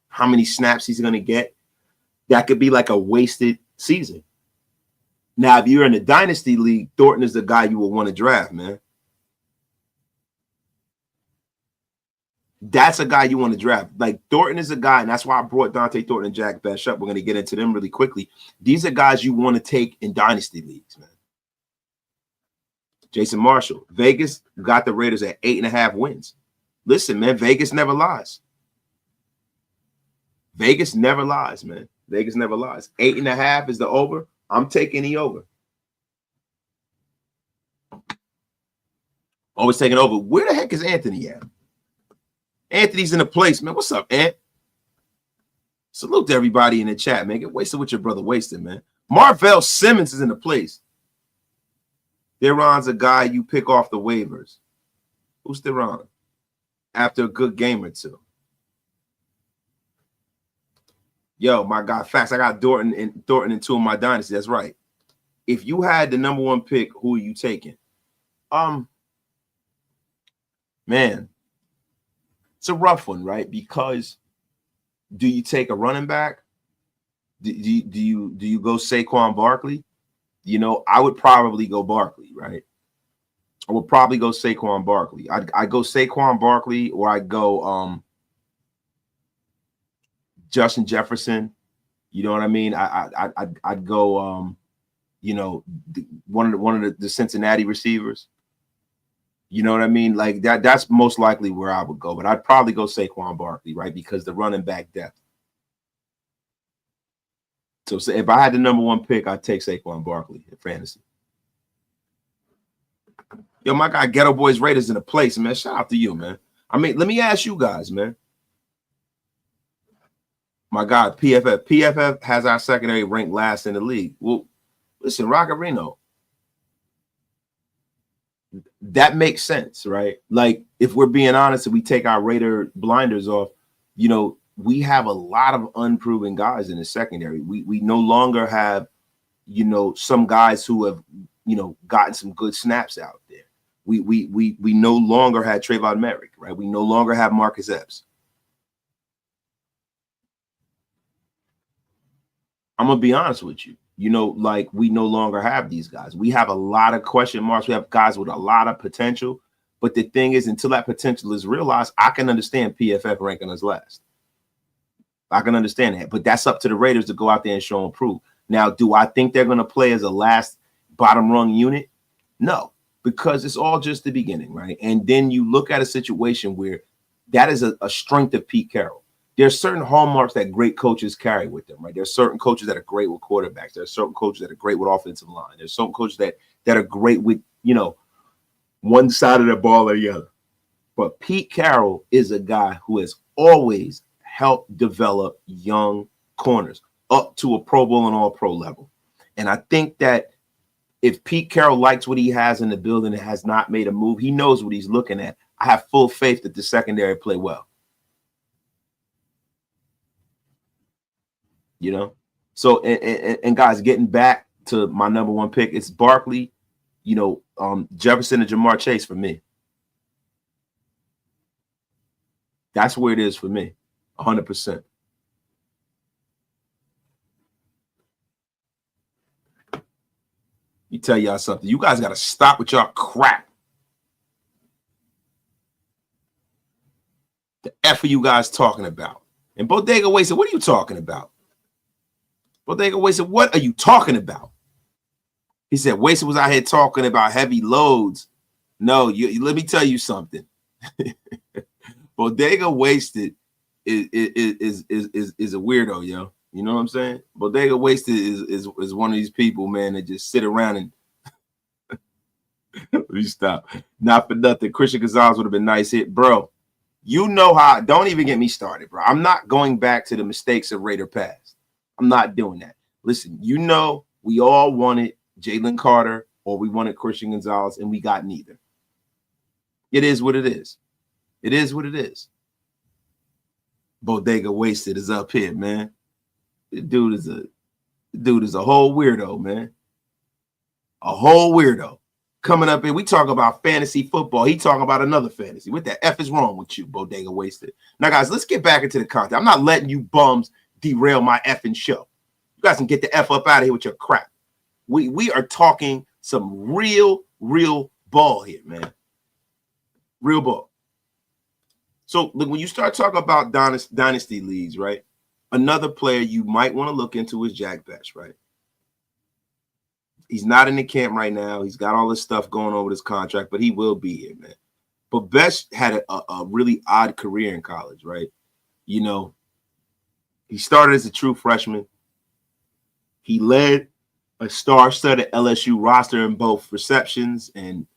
How many snaps he's going to get? That could be like a wasted season. Now, if you're in a dynasty league, Thornton is the guy you will want to draft, man. That's a guy you want to draft. Like Thornton is a guy, and that's why I brought Dante Thornton and Jack Besh up. We're going to get into them really quickly. These are guys you want to take in dynasty leagues, man. Jason Marshall, Vegas got the Raiders at 8.5 wins. Listen, man, Vegas never lies. Vegas never lies, man. Vegas never lies. 8.5 is the over. I'm taking the over. Always taking over. Where the heck is Anthony at? Anthony's in the place, man. What's up, Ant? Salute to everybody in the chat, man. Get wasted with your brother wasted, man. Marvell Simmons is in the place. Theron's a guy you pick off the waivers. Who's Theron? After a good game or two. Yo, my guy, facts. I got Thornton in 2 of my dynasty. That's right. If you had the number 1 pick, who are you taking? Man, it's a rough one, right? Because do you take a running back? Do you go Saquon Barkley? You know, I would probably go Barkley, right? I would probably go Saquon Barkley. I go Saquon Barkley, or I go Justin Jefferson. You know what I mean? I'd go one of the Cincinnati receivers. You know what I mean? Like that's most likely where I would go, but I'd probably go Saquon Barkley, right? Because the running back depth. So if I had the number 1 pick, I'd take Saquon Barkley in fantasy. Yo, my guy, Ghetto Boys Raiders in the place, man. Shout out to you, man. I mean, let me ask you guys, man. My God, PFF has our secondary ranked last in the league. Well, listen, Rocket Reno, that makes sense, right? Like, if we're being honest and we take our Raider blinders off, you know, we have a lot of unproven guys in the secondary. We no longer have, you know, some guys who have, you know, gotten some good snaps out there. We no longer had Trayvon Merrick, right? We no longer have Marcus Epps. I'm gonna be honest with you. You know, like, we no longer have these guys. We have a lot of question marks. We have guys with a lot of potential. But the thing is, until that potential is realized, I can understand PFF ranking us last. I can understand that. But that's up to the Raiders to go out there and show and prove. Now, do I think they're going to play as a last bottom rung unit? No, because it's all just the beginning, right? And then you look at a situation where that is a strength of Pete Carroll. There's certain hallmarks that great coaches carry with them, right? There's certain coaches that are great with quarterbacks. There's certain coaches that are great with offensive line. There's some coaches that are great with, you know, one side of the ball or the other. But Pete Carroll is a guy who has always helped develop young corners up to a Pro Bowl and All-Pro level. And I think that if Pete Carroll likes what he has in the building and has not made a move, he knows what he's looking at. I have full faith that the secondary play well. You know, so and guys, getting back to my number one pick, it's Barkley, you know, Jefferson and Jamar Chase for me. That's where it is for me, 100%. You tell y'all something. You guys got to stop with y'all crap. The F are you guys talking about? And Bodega Wasted, what are you talking about? Bodega Wasted, what are you talking about? He said Wasted was out here talking about heavy loads. No, let me tell you something. Bodega Wasted is a weirdo, yo. You know what I'm saying? Bodega Wasted is one of these people, man, that just sit around and let me stop. Not for nothing. Christian Gonzalez would have been nice hit, bro. You know how. Don't even get me started, bro. I'm not going back to the mistakes of Raider past. I'm not doing that. Listen, you know, we all wanted Jalen Carter or we wanted Christian Gonzalez, and we got neither. It is what it is. It is what it is. Bodega Wasted is up here, man. The dude is a whole weirdo, man. A whole weirdo. Coming up here, we talk about fantasy football. He talking about another fantasy. What the F is wrong with you, Bodega Wasted? Now, guys, let's get back into the content. I'm not letting you bums derail my effing show. You guys can get the F up out of here with your crap. We are talking some real ball here, man. Real ball. So look, when you start talking about dynasty leagues, right? Another player you might want to look into is Jack Bech, right? He's not in the camp right now. He's got all this stuff going on with his contract, but he will be here, man. But Bech had a really odd career in college, right? You know, he started as a true freshman. He led a star-studded LSU roster in both receptions and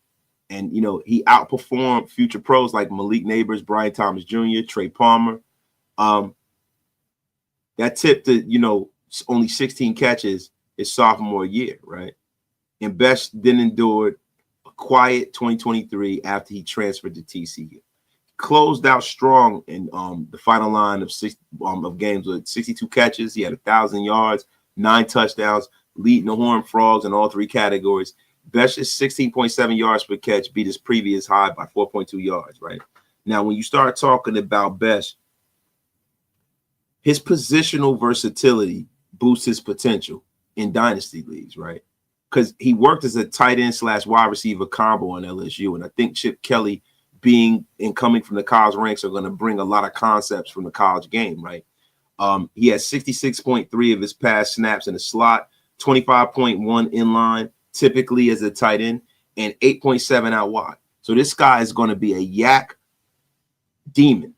you know, he outperformed future pros like Malik Neighbors, Brian Thomas Jr., Trey Palmer. That tipped to, you know, only 16 catches his sophomore year, right? And Bech then endured a quiet 2023 after he transferred to TCU. Closed out strong in the final line of games with 62 catches. He had 1,000 yards, 9 touchdowns, leading the Horned Frogs in all 3 categories. Bech's 16.7 yards per catch beat his previous high by 4.2 yards, right? Now, when you start talking about Bech, his positional versatility boosts his potential in dynasty leagues, right? Because he worked as a tight end / wide receiver combo on LSU. And I think Chip Kelly coming from the college ranks are going to bring a lot of concepts from the college game, right? He has 66.3 of his pass snaps in the slot, 25.1 in line, typically as a tight end, and 8.7 out wide. So this guy is going to be a yak demon.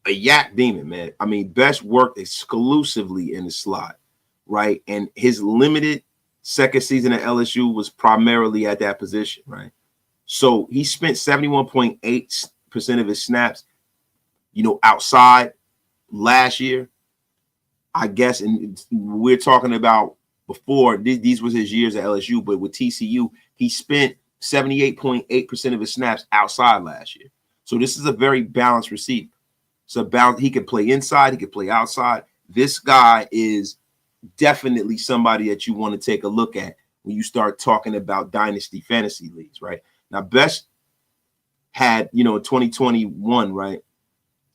A yak demon, man. I mean, Bech worked exclusively in the slot, right? And his limited second season at LSU was primarily at that position, right? So he spent 71.8% of his snaps, you know, outside last year. I guess, and we're talking about before, these was his years at LSU, but with TCU, he spent 78.8% of his snaps outside last year. So this is a very balanced receiver. So balance, he can play inside, he can play outside. This guy is definitely somebody that you want to take a look at when you start talking about dynasty fantasy leagues, right? Now, Best had, 2021, right?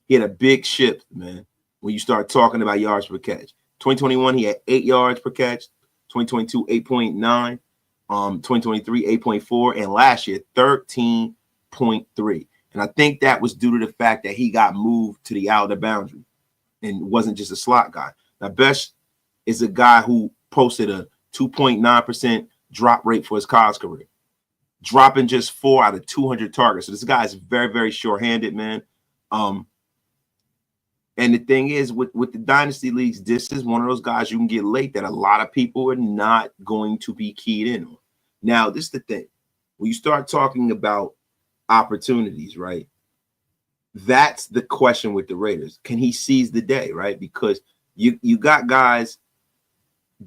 He had a big shift, man, when you start talking about yards per catch. 2021, he had 8 yards per catch. 2022, 8.9. 2023, 8.4. And last year, 13.3. And I think that was due to the fact that he got moved to the outer boundary and wasn't just a slot guy. Now, Best is a guy who posted a 2.9% drop rate for his college career, dropping just 4 out of 200 targets. So this guy is very, very short-handed, man. And the thing is, with the dynasty leagues, this is one of those guys you can get late that a lot of people are not going to be keyed in on. Now, this is the thing. When you start talking about opportunities, right? That's the question with the Raiders. Can he seize the day, right? Because you got guys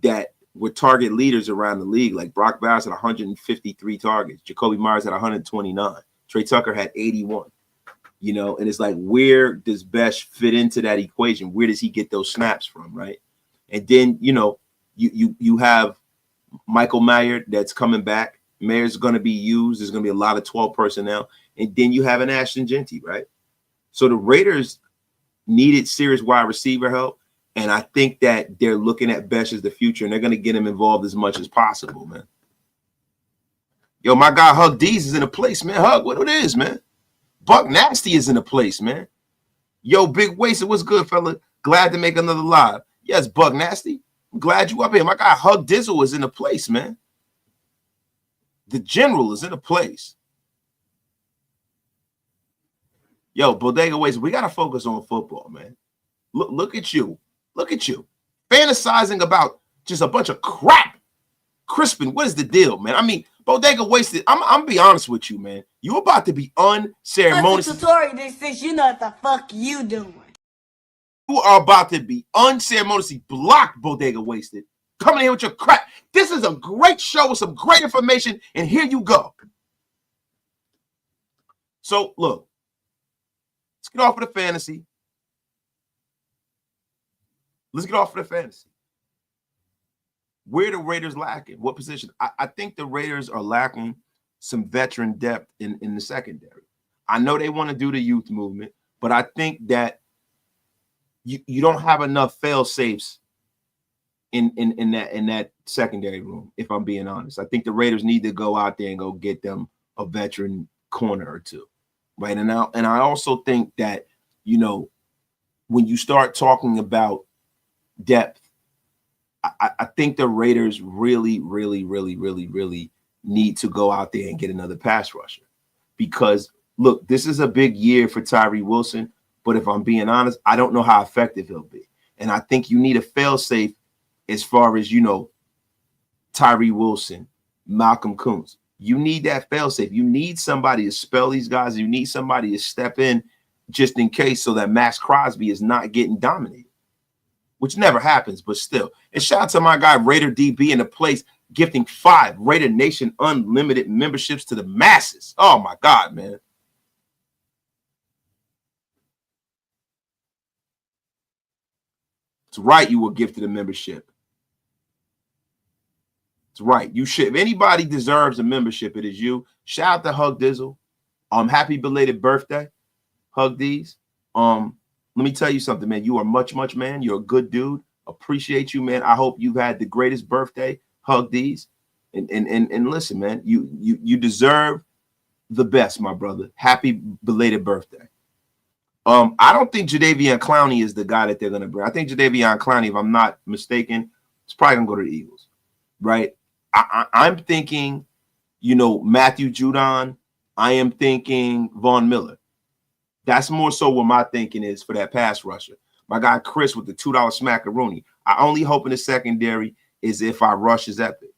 that were target leaders around the league, like Brock Bowers had 153 targets, Jacoby Myers had 129, Trey Tucker had 81. And it's like, where does Best fit into that equation? Where does he get those snaps from, right? And then, you have Michael Mayer that's coming back. Mayer's going to be used. There's going to be a lot of 12 personnel. And then you have an Ashton Jeanty, right? So the Raiders needed serious wide receiver help. And I think that they're looking at Best as the future, and they're going to get him involved as much as possible, man. Yo, my guy Hug Dees is in a place, man. Hug, what it is, man? Buck Nasty is in a place, man. Yo, Big Wasted, what's good, fella? Glad to make another live. Yes, Buck Nasty. I'm glad you up here. My guy Hug Dizzle is in a place, man. The General is in a place. Yo, Bodega Wasted, we got to focus on football, man. Look at you. Look at you. Fantasizing about just a bunch of crap. Crispin, what is the deal, man? I mean, Bodega Wasted, I'm be honest with you, man. You about to be unceremonious. Tutorial this since you know what the fuck you doing. You are about to be unceremoniously blocked, Bodega Wasted. Coming here with your crap. This is a great show with some great information, and here you go. So, look. Let's get off of the fantasy. Where the Raiders lacking? What position? I think the Raiders are lacking some veteran depth in the secondary. I know they want to do the youth movement, but I think that you don't have enough fail safes in that secondary room, if I'm being honest. I think the Raiders need to go out there and go get them a veteran corner or two. Right. And I also think that, when you start talking about depth, I think the Raiders really, really, really, really, really need to go out there and get another pass rusher. Because, look, this is a big year for Tyree Wilson. But if I'm being honest, I don't know how effective he'll be. And I think you need a fail-safe as far as, Tyree Wilson, Malcolm Koonce. You need that fail-safe. You need somebody to spell these guys. You need somebody to step in just in case so that Max Crosby is not getting dominated. Which never happens, but still. And shout out to my guy, Raider DB, in the place, gifting 5 Raider Nation Unlimited memberships to the masses. Oh, my God, man. It's right you were gifted a membership. It's right. You should. If anybody deserves a membership, it is you. Shout out to Hug Dizzle. Happy belated birthday, Hug D's. Let me tell you something, man. You are much, man. You're a good dude. Appreciate you, man. I hope you've had the greatest birthday. Hug these. And listen, man, you deserve the best, my brother. Happy belated birthday. I don't think Jadeveon Clowney is the guy that they're going to bring. I think Jadeveon Clowney, if I'm not mistaken, is probably going to go to the Eagles, right? I'm thinking, Matthew Judon. I am thinking Von Miller. That's more so what my thinking is for that pass rusher. My guy Chris with the $2 smackaroonie. I only hope in the secondary is if our rush is epic.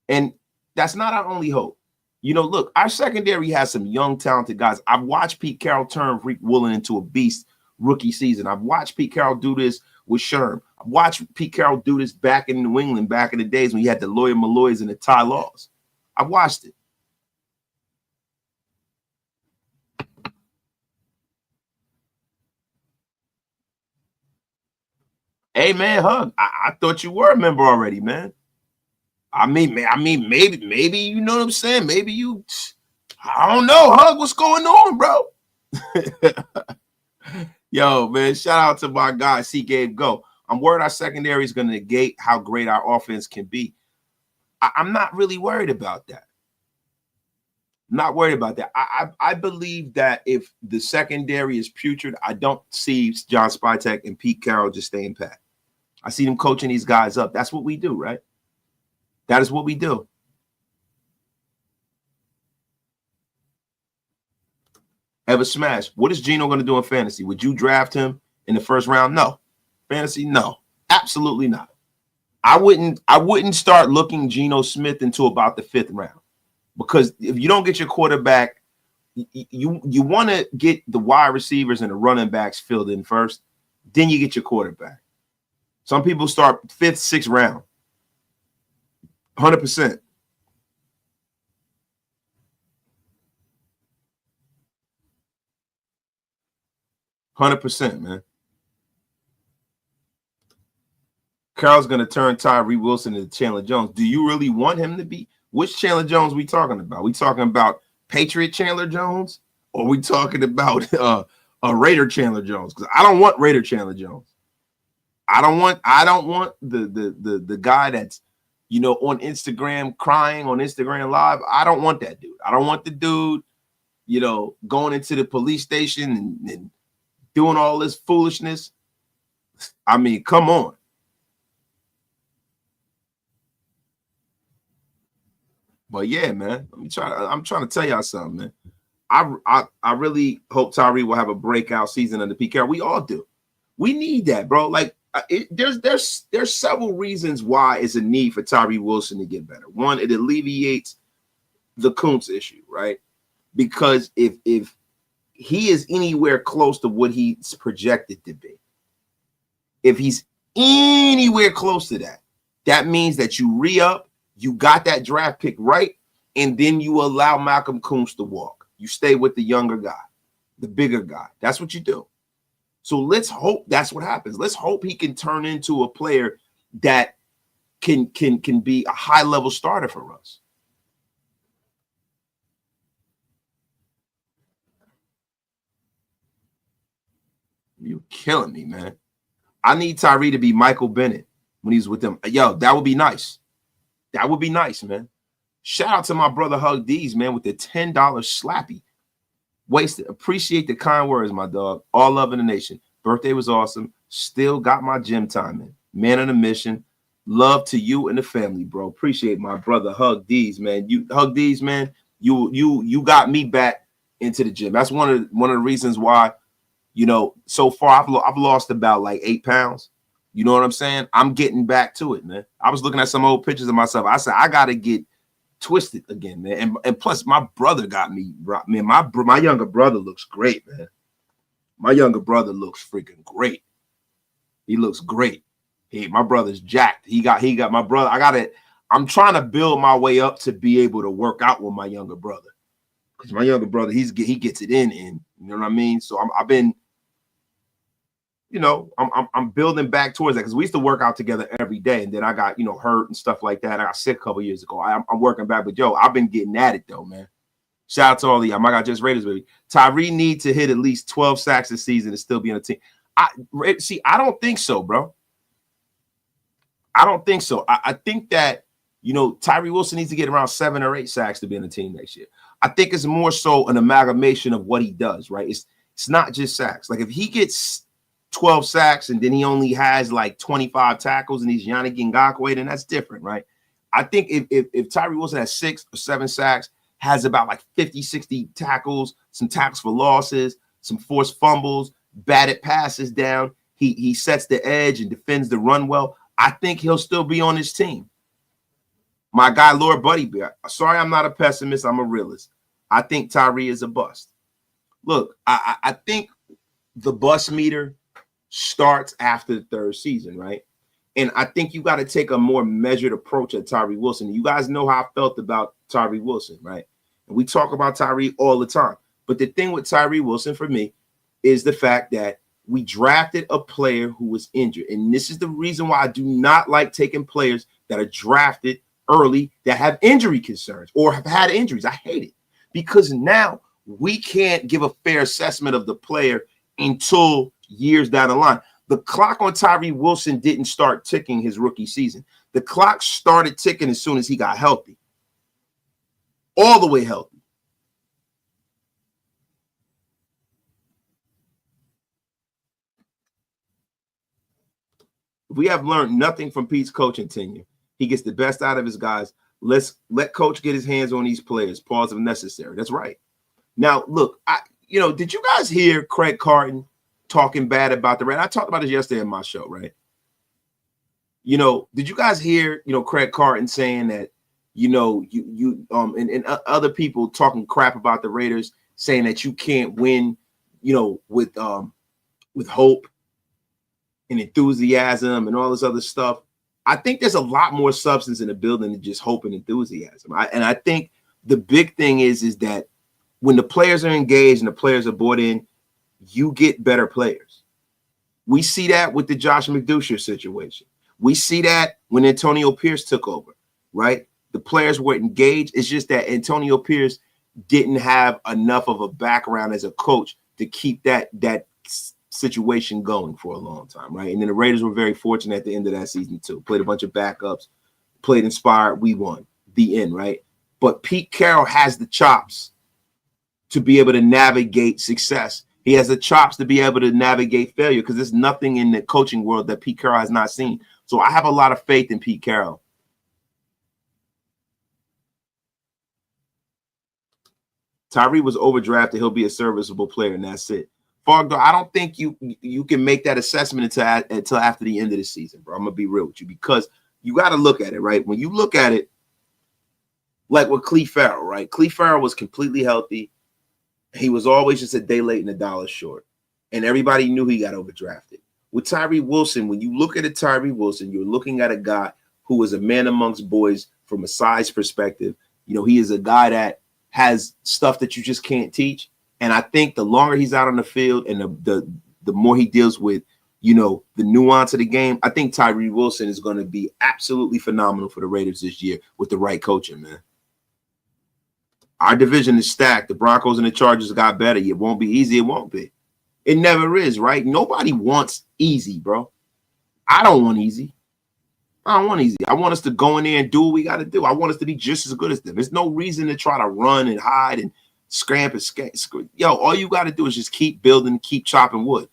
And that's not our only hope. Look, our secondary has some young, talented guys. I've watched Pete Carroll turn Reek Woolen into a beast rookie season. I've watched Pete Carroll do this with Sherm. I've watched Pete Carroll do this back in New England, back in the days when he had the Lawyer Malloys and the Ty Laws. I've watched it. Hey man, Hug. I thought you were a member already, man. I mean, maybe you know what I'm saying. Maybe you. I don't know, Hug. What's going on, bro? Yo, man. Shout out to my guy, C. Gabe Go. I'm worried our secondary is going to negate how great our offense can be. I'm not really worried about that. I'm not worried about that. I believe that if the secondary is putrid, I don't see John Spytek and Pete Carroll just staying pat. I see them coaching these guys up. That's what we do, right? That is what we do. Ever Smash, what is Geno going to do in fantasy? Would you draft him in the first round? No. Fantasy? No. Absolutely not. I wouldn't start looking Geno Smith until about the 5th round. Because if you don't get your quarterback, you want to get the wide receivers and the running backs filled in first. Then you get your quarterback. Some people start 5th, 6th round. 100%. Man. Carroll's going to turn Tyree Wilson into Chandler Jones. Do you really want him to be? Which Chandler Jones we talking about? We talking about Patriot Chandler Jones, or we talking about a Raider Chandler Jones? Because I don't want Raider Chandler Jones. I don't want the guy that's, you know, on Instagram crying on Instagram Live. I don't want that dude. I don't want the dude, you know, going into the police station and doing all this foolishness. I mean, come on. But yeah, man, I'm trying to tell y'all something, man. I really hope Tyree will have a breakout season under Pete Carroll. We all do. We need that, bro. Like, there's several reasons why it's a need for Tyree Wilson to get better. One, it alleviates the Kuntz issue, right? Because if he is anywhere close to what he's projected to be, if he's anywhere close to that, that means that you re-up, you got that draft pick right, and then you allow Malcolm Kuntz to walk. You stay with the younger guy, the bigger guy. That's what you do. So let's hope that's what happens. Let's hope he can turn into a player that can be a high-level starter for us. You're killing me, man. I need Tyree to be Michael Bennett when he's with them. Yo, that would be nice. That would be nice, man. Shout out to my brother Hug D's, man, with the $10 slappy. Wasted. Appreciate the kind words, my dog. All love in the nation. Birthday was awesome. Still got my gym time in. Man on a mission. Love to you and the family, bro. Appreciate my brother Hug D's, man. You Hug D's, man. You got me back into the gym. That's one of the reasons why, you know, so far I've lost about like 8 pounds. You know what I'm saying? I'm getting back to it, man. I was looking at some old pictures of myself. I said, I got to get twisted again, man. And plus, my brother got me, man. My younger brother looks great, man. My younger brother looks freaking great. He looks great. Hey, my brother's jacked. He got my brother. I'm trying to build my way up to be able to work out with my younger brother. Because my younger brother, he gets it in. You know what I mean? So I've been, you know, I'm building back towards that, because we used to work out together every day, and then I got, you know, hurt and stuff like that. I got sick a couple years ago. I'm working back, but yo, I've been getting at it though, man. Shout out to all of y'all. I got just Raiders, baby. Tyree needs to hit at least 12 sacks this season to still be on the team. I don't think so, bro. I don't think so. I think that, you know, Tyree Wilson needs to get around 7 or 8 sacks to be on the team next year. I think it's more so an amalgamation of what he does, right? It's not just sacks. Like if he gets 12 sacks and then he only has like 25 tackles and he's Yannick Ngakoue, then that's different, right? I think if Tyree Wilson has 6 or 7 sacks, has about like 50, 60 tackles, some tackles for losses, some forced fumbles, batted passes down, he sets the edge and defends the run well, I think he'll still be on his team. My guy, Lord Buddy Bear, sorry I'm not a pessimist, I'm a realist. I think Tyree is a bust. Look, I think the bus meter starts after the third season, right? And I think you got to take a more measured approach at Tyree Wilson. You guys know how I felt about Tyree Wilson, right? And we talk about Tyree all the time. But the thing with Tyree Wilson for me is the fact that we drafted a player who was injured. And this is the reason why I do not like taking players that are drafted early that have injury concerns or have had injuries. I hate it because now we can't give a fair assessment of the player until years down the line. The clock on Tyree Wilson didn't start ticking his rookie season. The clock started ticking as soon as he got healthy, all the way healthy. We have learned nothing from Pete's coaching tenure. He gets the best out of his guys. Let coach get his hands on these players. Pause if necessary. That's right. Now, look, did you guys hear Craig Carton talking bad about the Raiders? I talked about this yesterday in my show, right? Did you guys hear, Craig Carton saying that, and other people talking crap about the Raiders, saying that you can't win, with hope and enthusiasm and all this other stuff. I think there's a lot more substance in the building than just hope and enthusiasm. I think the big thing is that when the players are engaged and the players are bought in, you get better players. We see that with the Josh McDoucher situation. We see that when Antonio Pierce took over, right? The players were engaged. It's just that Antonio Pierce didn't have enough of a background as a coach to keep that situation going for a long time, right? And then the Raiders were very fortunate at the end of that season too. Played a bunch of backups, played inspired, we won. The end, right? But Pete Carroll has the chops to be able to navigate success. He has the chops to be able to navigate failure because there's nothing in the coaching world that Pete Carroll has not seen. So I have a lot of faith in Pete Carroll. Tyree was overdrafted. He'll be a serviceable player, and that's it. Fogdor, I don't think you can make that assessment until after the end of the season, bro. I'm going to be real with you because you got to look at it, right? When you look at it, like with Clelin Ferrell, right? Clelin Ferrell was completely healthy. He was always just a day late and $1 short. And everybody knew he got overdrafted. With Tyree Wilson, when you look at a Tyree Wilson, you're looking at a guy who is a man amongst boys from a size perspective. He is a guy that has stuff that you just can't teach. And I think the longer he's out on the field and the more he deals with, the nuance of the game, I think Tyree Wilson is going to be absolutely phenomenal for the Raiders this year with the right coaching, man. Our division is stacked. The Broncos and the Chargers got better. It won't be easy. It won't be. It never is, right? Nobody wants easy, bro. I don't want easy. I don't want easy. I want us to go in there and do what we got to do. I want us to be just as good as them. There's no reason to try to run and hide and scramp and scamp. Yo, all you got to do is just keep building, keep chopping wood.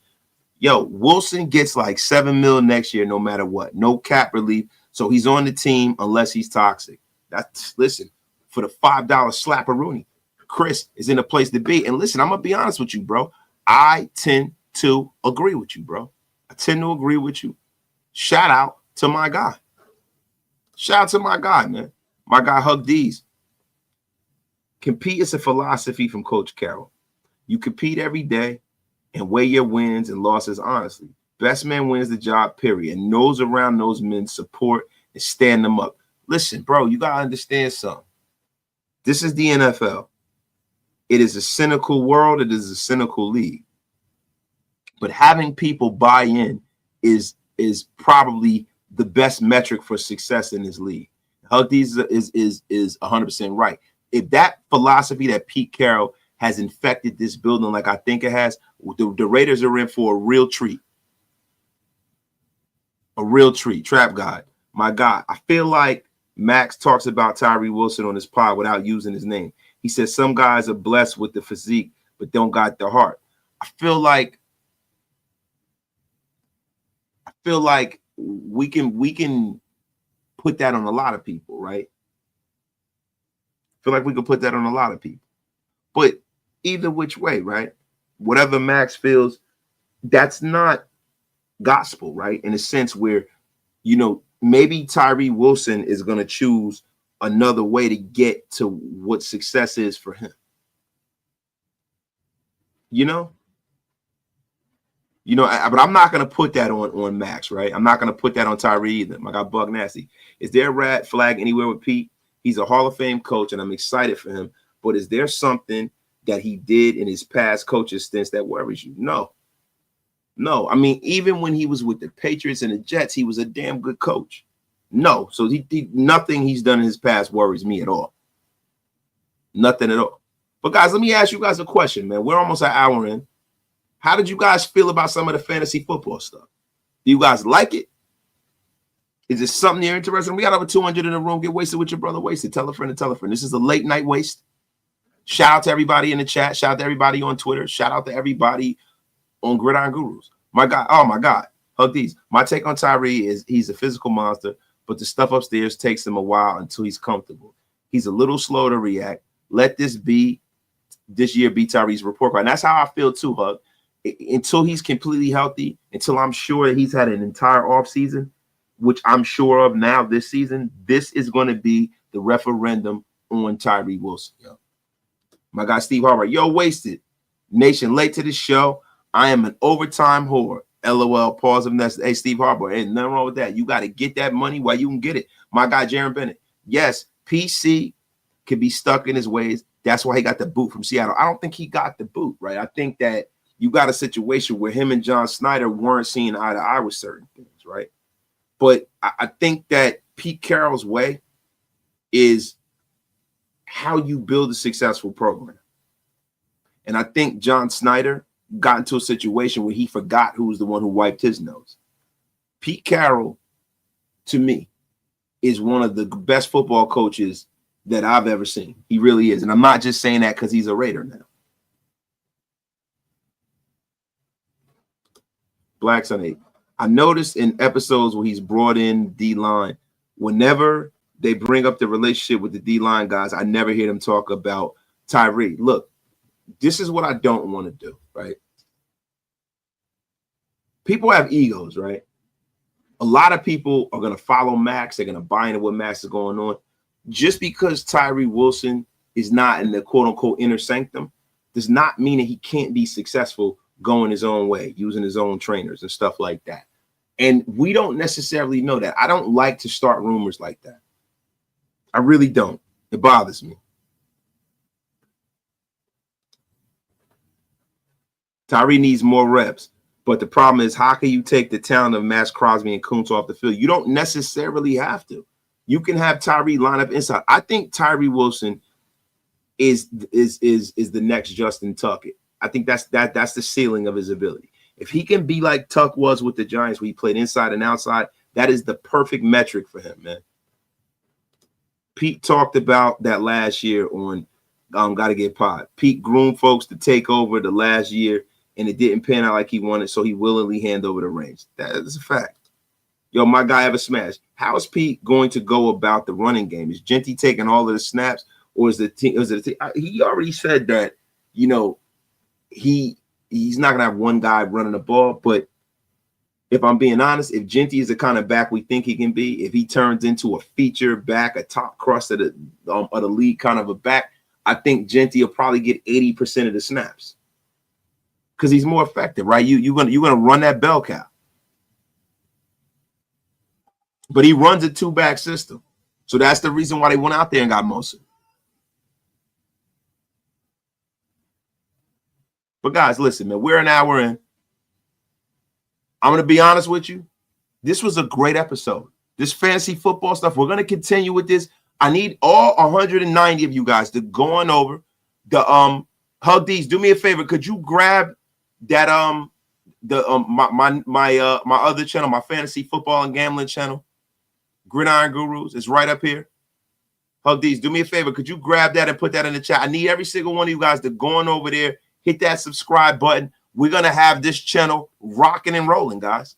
Yo, Wilson gets like $7 million next year, no matter what. No cap relief. So he's on the team unless he's toxic. Listen, for the $5 slapperoonie, Chris is in a place to be. And listen, I'm going to be honest with you, bro. I tend to agree with you, bro. I tend to agree with you. Shout out to my guy. Shout out to my guy, man. My guy, Hug D's. Compete is a philosophy from Coach Carroll. You compete every day and weigh your wins and losses honestly. Best man wins the job, period. And those around those men support and stand them up. Listen, bro, you got to understand something. This is the NFL. It is a cynical world. It is a cynical league. But having people buy in is probably the best metric for success in this league. Hug D's is 100% right. If that philosophy that Pete Carroll has infected this building like I think it has, the Raiders are in for a real treat. A real treat. Trap God, my God. I feel like Max talks about Tyree Wilson on his pod without using his name. He says some guys are blessed with the physique, but don't got the heart. I feel like we can put that on a lot of people, right? I feel like we can put that on a lot of people. But either which way, right? Whatever Max feels, that's not gospel, right? In a sense where, maybe Tyree Wilson is going to choose another way to get to what success is for him. You know, but I'm not going to put that on Max, right? I'm not going to put that on Tyree either. My guy Bug Nasty. Is there a red flag anywhere with Pete? He's a Hall of Fame coach, and I'm excited for him. But is there something that he did in his past coaches stints that worries you? No. No. I mean, even when he was with the Patriots and the Jets, he was a damn good coach. No. So nothing he's done in his past worries me at all. Nothing at all. But guys, let me ask you guys a question, man. We're almost an hour in. How did you guys feel about some of the fantasy football stuff? Do you guys like it? Is it something you're interested in? We got over 200 in the room. Get wasted with your brother Wasted. Tell a friend and tell a friend. This is a late night waste. Shout out to everybody in the chat. Shout out to everybody on Twitter. Shout out to everybody on Gridiron Gurus. My God. Oh, my God. Hug these. My take on Tyree is he's a physical monster, but the stuff upstairs takes him a while until he's comfortable. He's a little slow to react. Let this year be Tyree's report card. And that's how I feel too, Hug. Until he's completely healthy, until I'm sure that he's had an entire offseason, which I'm sure of now this season, this is going to be the referendum on Tyree Wilson. Yo. My guy Steve Harper, yo, Wasted. Nation, late to the show. I am an overtime whore. LOL, pause of nest. Hey, Steve Harper, ain't nothing wrong with that. You got to get that money while you can get it. My guy Jaron Bennett. Yes, PC could be stuck in his ways. That's why he got the boot from Seattle. I don't think he got the boot, right? I think that you got a situation where him and John Snyder weren't seeing eye to eye with certain things, right? But I think that Pete Carroll's way is how you build a successful program. And I think John Snyder got into a situation where he forgot who was the one who wiped his nose. Pete Carroll, to me, is one of the best football coaches that I've ever seen. He really is. And I'm not just saying that because he's a Raider now. Black Sun 8. I noticed in episodes where he's brought in D-line, whenever they bring up the relationship with the D-line guys, I never hear them talk about Tyree. Look, this is what I don't want to do, right? People have egos, right? A lot of people are going to follow Max. They're going to buy into what Max is going on. Just because Tyree Wilson is not in the quote-unquote inner sanctum does not mean that he can't be successful going his own way, using his own trainers and stuff like that. And we don't necessarily know that. I don't like to start rumors like that. I really don't. It bothers me. Tyree needs more reps. But the problem is, how can you take the talent of Max Crosby and Kuntz off the field? You don't necessarily have to. You can have Tyree line up inside. I think Tyree Wilson is the next Justin Tuckett. I think that's the ceiling of his ability. If he can be like Tuck was with the Giants, where he played inside and outside, that is the perfect metric for him, man. Pete talked about that last year on Gotta Get Pod. Pete groomed folks to take over the last year, and it didn't pan out like he wanted, so he willingly handed over the reins. That is a fact. Yo, my guy Ever Smash. How is Pete going to go about the running game? Is Genty taking all of the snaps, or is the team? He already said that, you know, he's not gonna have one guy running the ball. But if I'm being honest, if Genty is the kind of back we think he can be, if he turns into a feature back, a top crust of the league kind of a back, I think Genty will probably get 80% of the snaps because he's more effective, right? You're gonna run that bell cow. But he runs a two-back system. So that's the reason why they went out there and got Mosa. But guys, listen, man, we're an hour in. I'm going to be honest with you. This was a great episode. This fantasy football stuff, we're going to continue with this. I need all 190 of you guys to go on over. Hug these. Do me a favor. Could you grab that my other channel, my fantasy football and gambling channel? Gridiron Gurus is right up here. Hug these. Do me a favor. Could you grab that and put that in the chat? I need every single one of you guys to go on over there, hit that subscribe button. We're going to have this channel rocking and rolling, guys.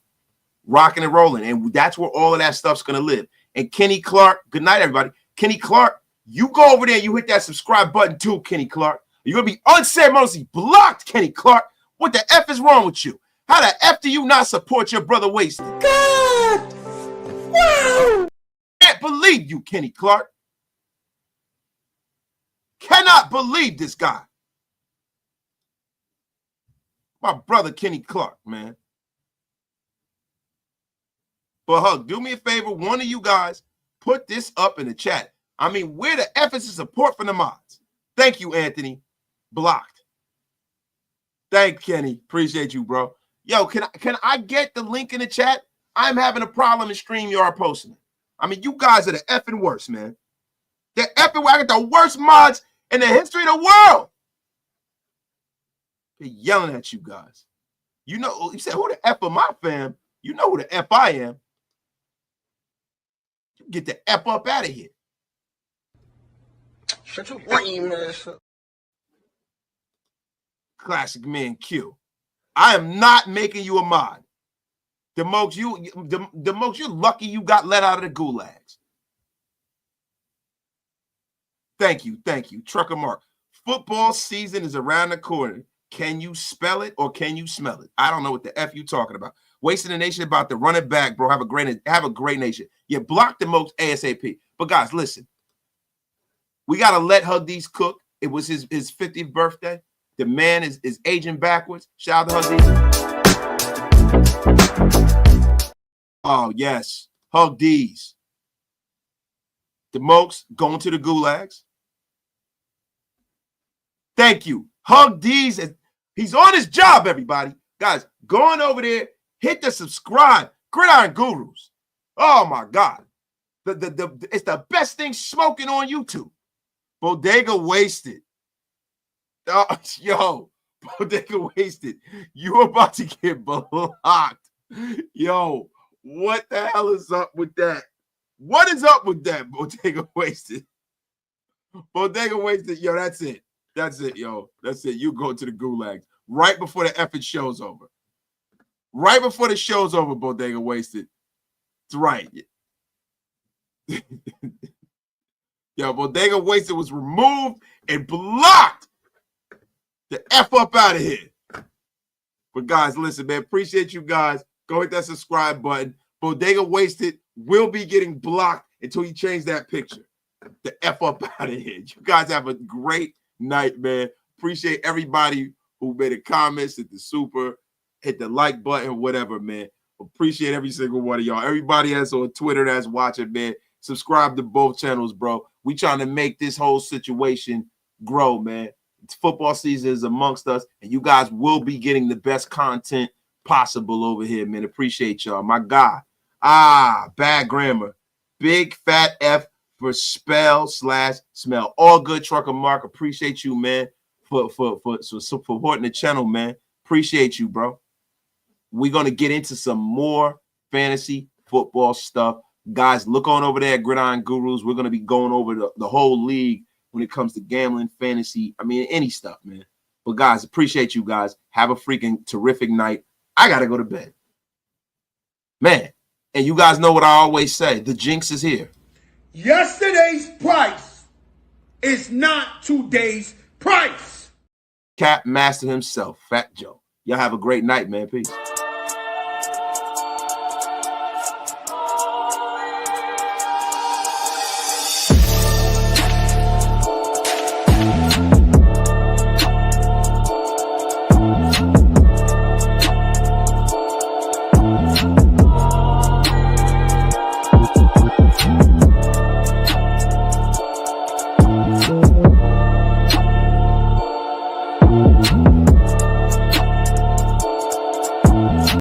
Rocking and rolling. And that's where all of that stuff's going to live. And Kenny Clark, good night, everybody. Kenny Clark, you go over there and you hit that subscribe button too, Kenny Clark. You're going to be unceremoniously blocked, Kenny Clark. What the F is wrong with you? How the F do you not support your brother Wasted? God! Wow! Can't believe you, Kenny Clark. Cannot believe this guy. My brother Kenny Clark, man. But Hug, do me a favor, one of you guys, put this up in the chat. I mean, where the F is the support from the mods? Thank you, Anthony. Blocked. Thank Kenny. Appreciate you, bro. Yo, can I get the link in the chat? I'm having a problem in StreamYard posting it. I mean, you guys are the effing worst, man. The effing I got the worst mods in the history of the world. They're yelling at you guys. You know, you said, who the F am my fam? You know who the F I am. Get the F up out of here. Shut your lame ass up. Classic man Q. I am not making you a mod. The most you're lucky you got let out of the gulags. Thank you. Trucker Mark. Football season is around the corner. Can you spell it or can you smell it? I don't know what the F you talking about. Wasting the nation about to run it back, bro. Have a great nation. You block the most ASAP. But guys, listen. We gotta let Hug D's cook. It was his 50th birthday. The man is aging backwards. Shout out to Hug D's. Oh, yes. Hug D's. The Mokes going to the gulags. Thank you. Hug D's. He's on his job, everybody. Guys, going over there, hit the subscribe. Gridiron Gurus. Oh, my God. It's the best thing smoking on YouTube. Bodega Wasted. Oh, yo, Bodega Wasted. You about to get blocked. Yo, what the hell is up with that? What is up with that, Bodega Wasted? Bodega Wasted, yo, that's it. That's it, yo. That's it. You go to the gulags right before the effing show's over. Right before the show's over, Bodega Wasted. That's right. Yo, Bodega Wasted was removed and blocked. The F up out of here. But guys, listen, man, appreciate you guys. Go hit that subscribe button. Bodega Wasted will be getting blocked until you change that picture. The F up out of here. You guys have a great night, man. Appreciate everybody who made a comment, hit the super, hit the like button, whatever, man. Appreciate every single one of y'all. Everybody that's on Twitter that's watching, man. Subscribe to both channels, bro. We trying to make this whole situation grow, man. It's football season is amongst us, and you guys will be getting the best content possible over here, man. Appreciate y'all. My God. Bad grammar. Big fat F for spell/smell. All good, Trucker Mark. Appreciate you, man, for supporting the channel, man. Appreciate you, bro. We're going to get into some more fantasy football stuff. Guys, look on over there at Gridiron Gurus. We're going to be going over the whole league when it comes to gambling, fantasy, I mean, any stuff, man. But, guys, appreciate you guys. Have a freaking terrific night. I got to go to bed. Man, and you guys know what I always say. The jinx is here. Yesterday's price is not today's price. Cap Master himself, Fat Joe. Y'all have a great night, man. Peace.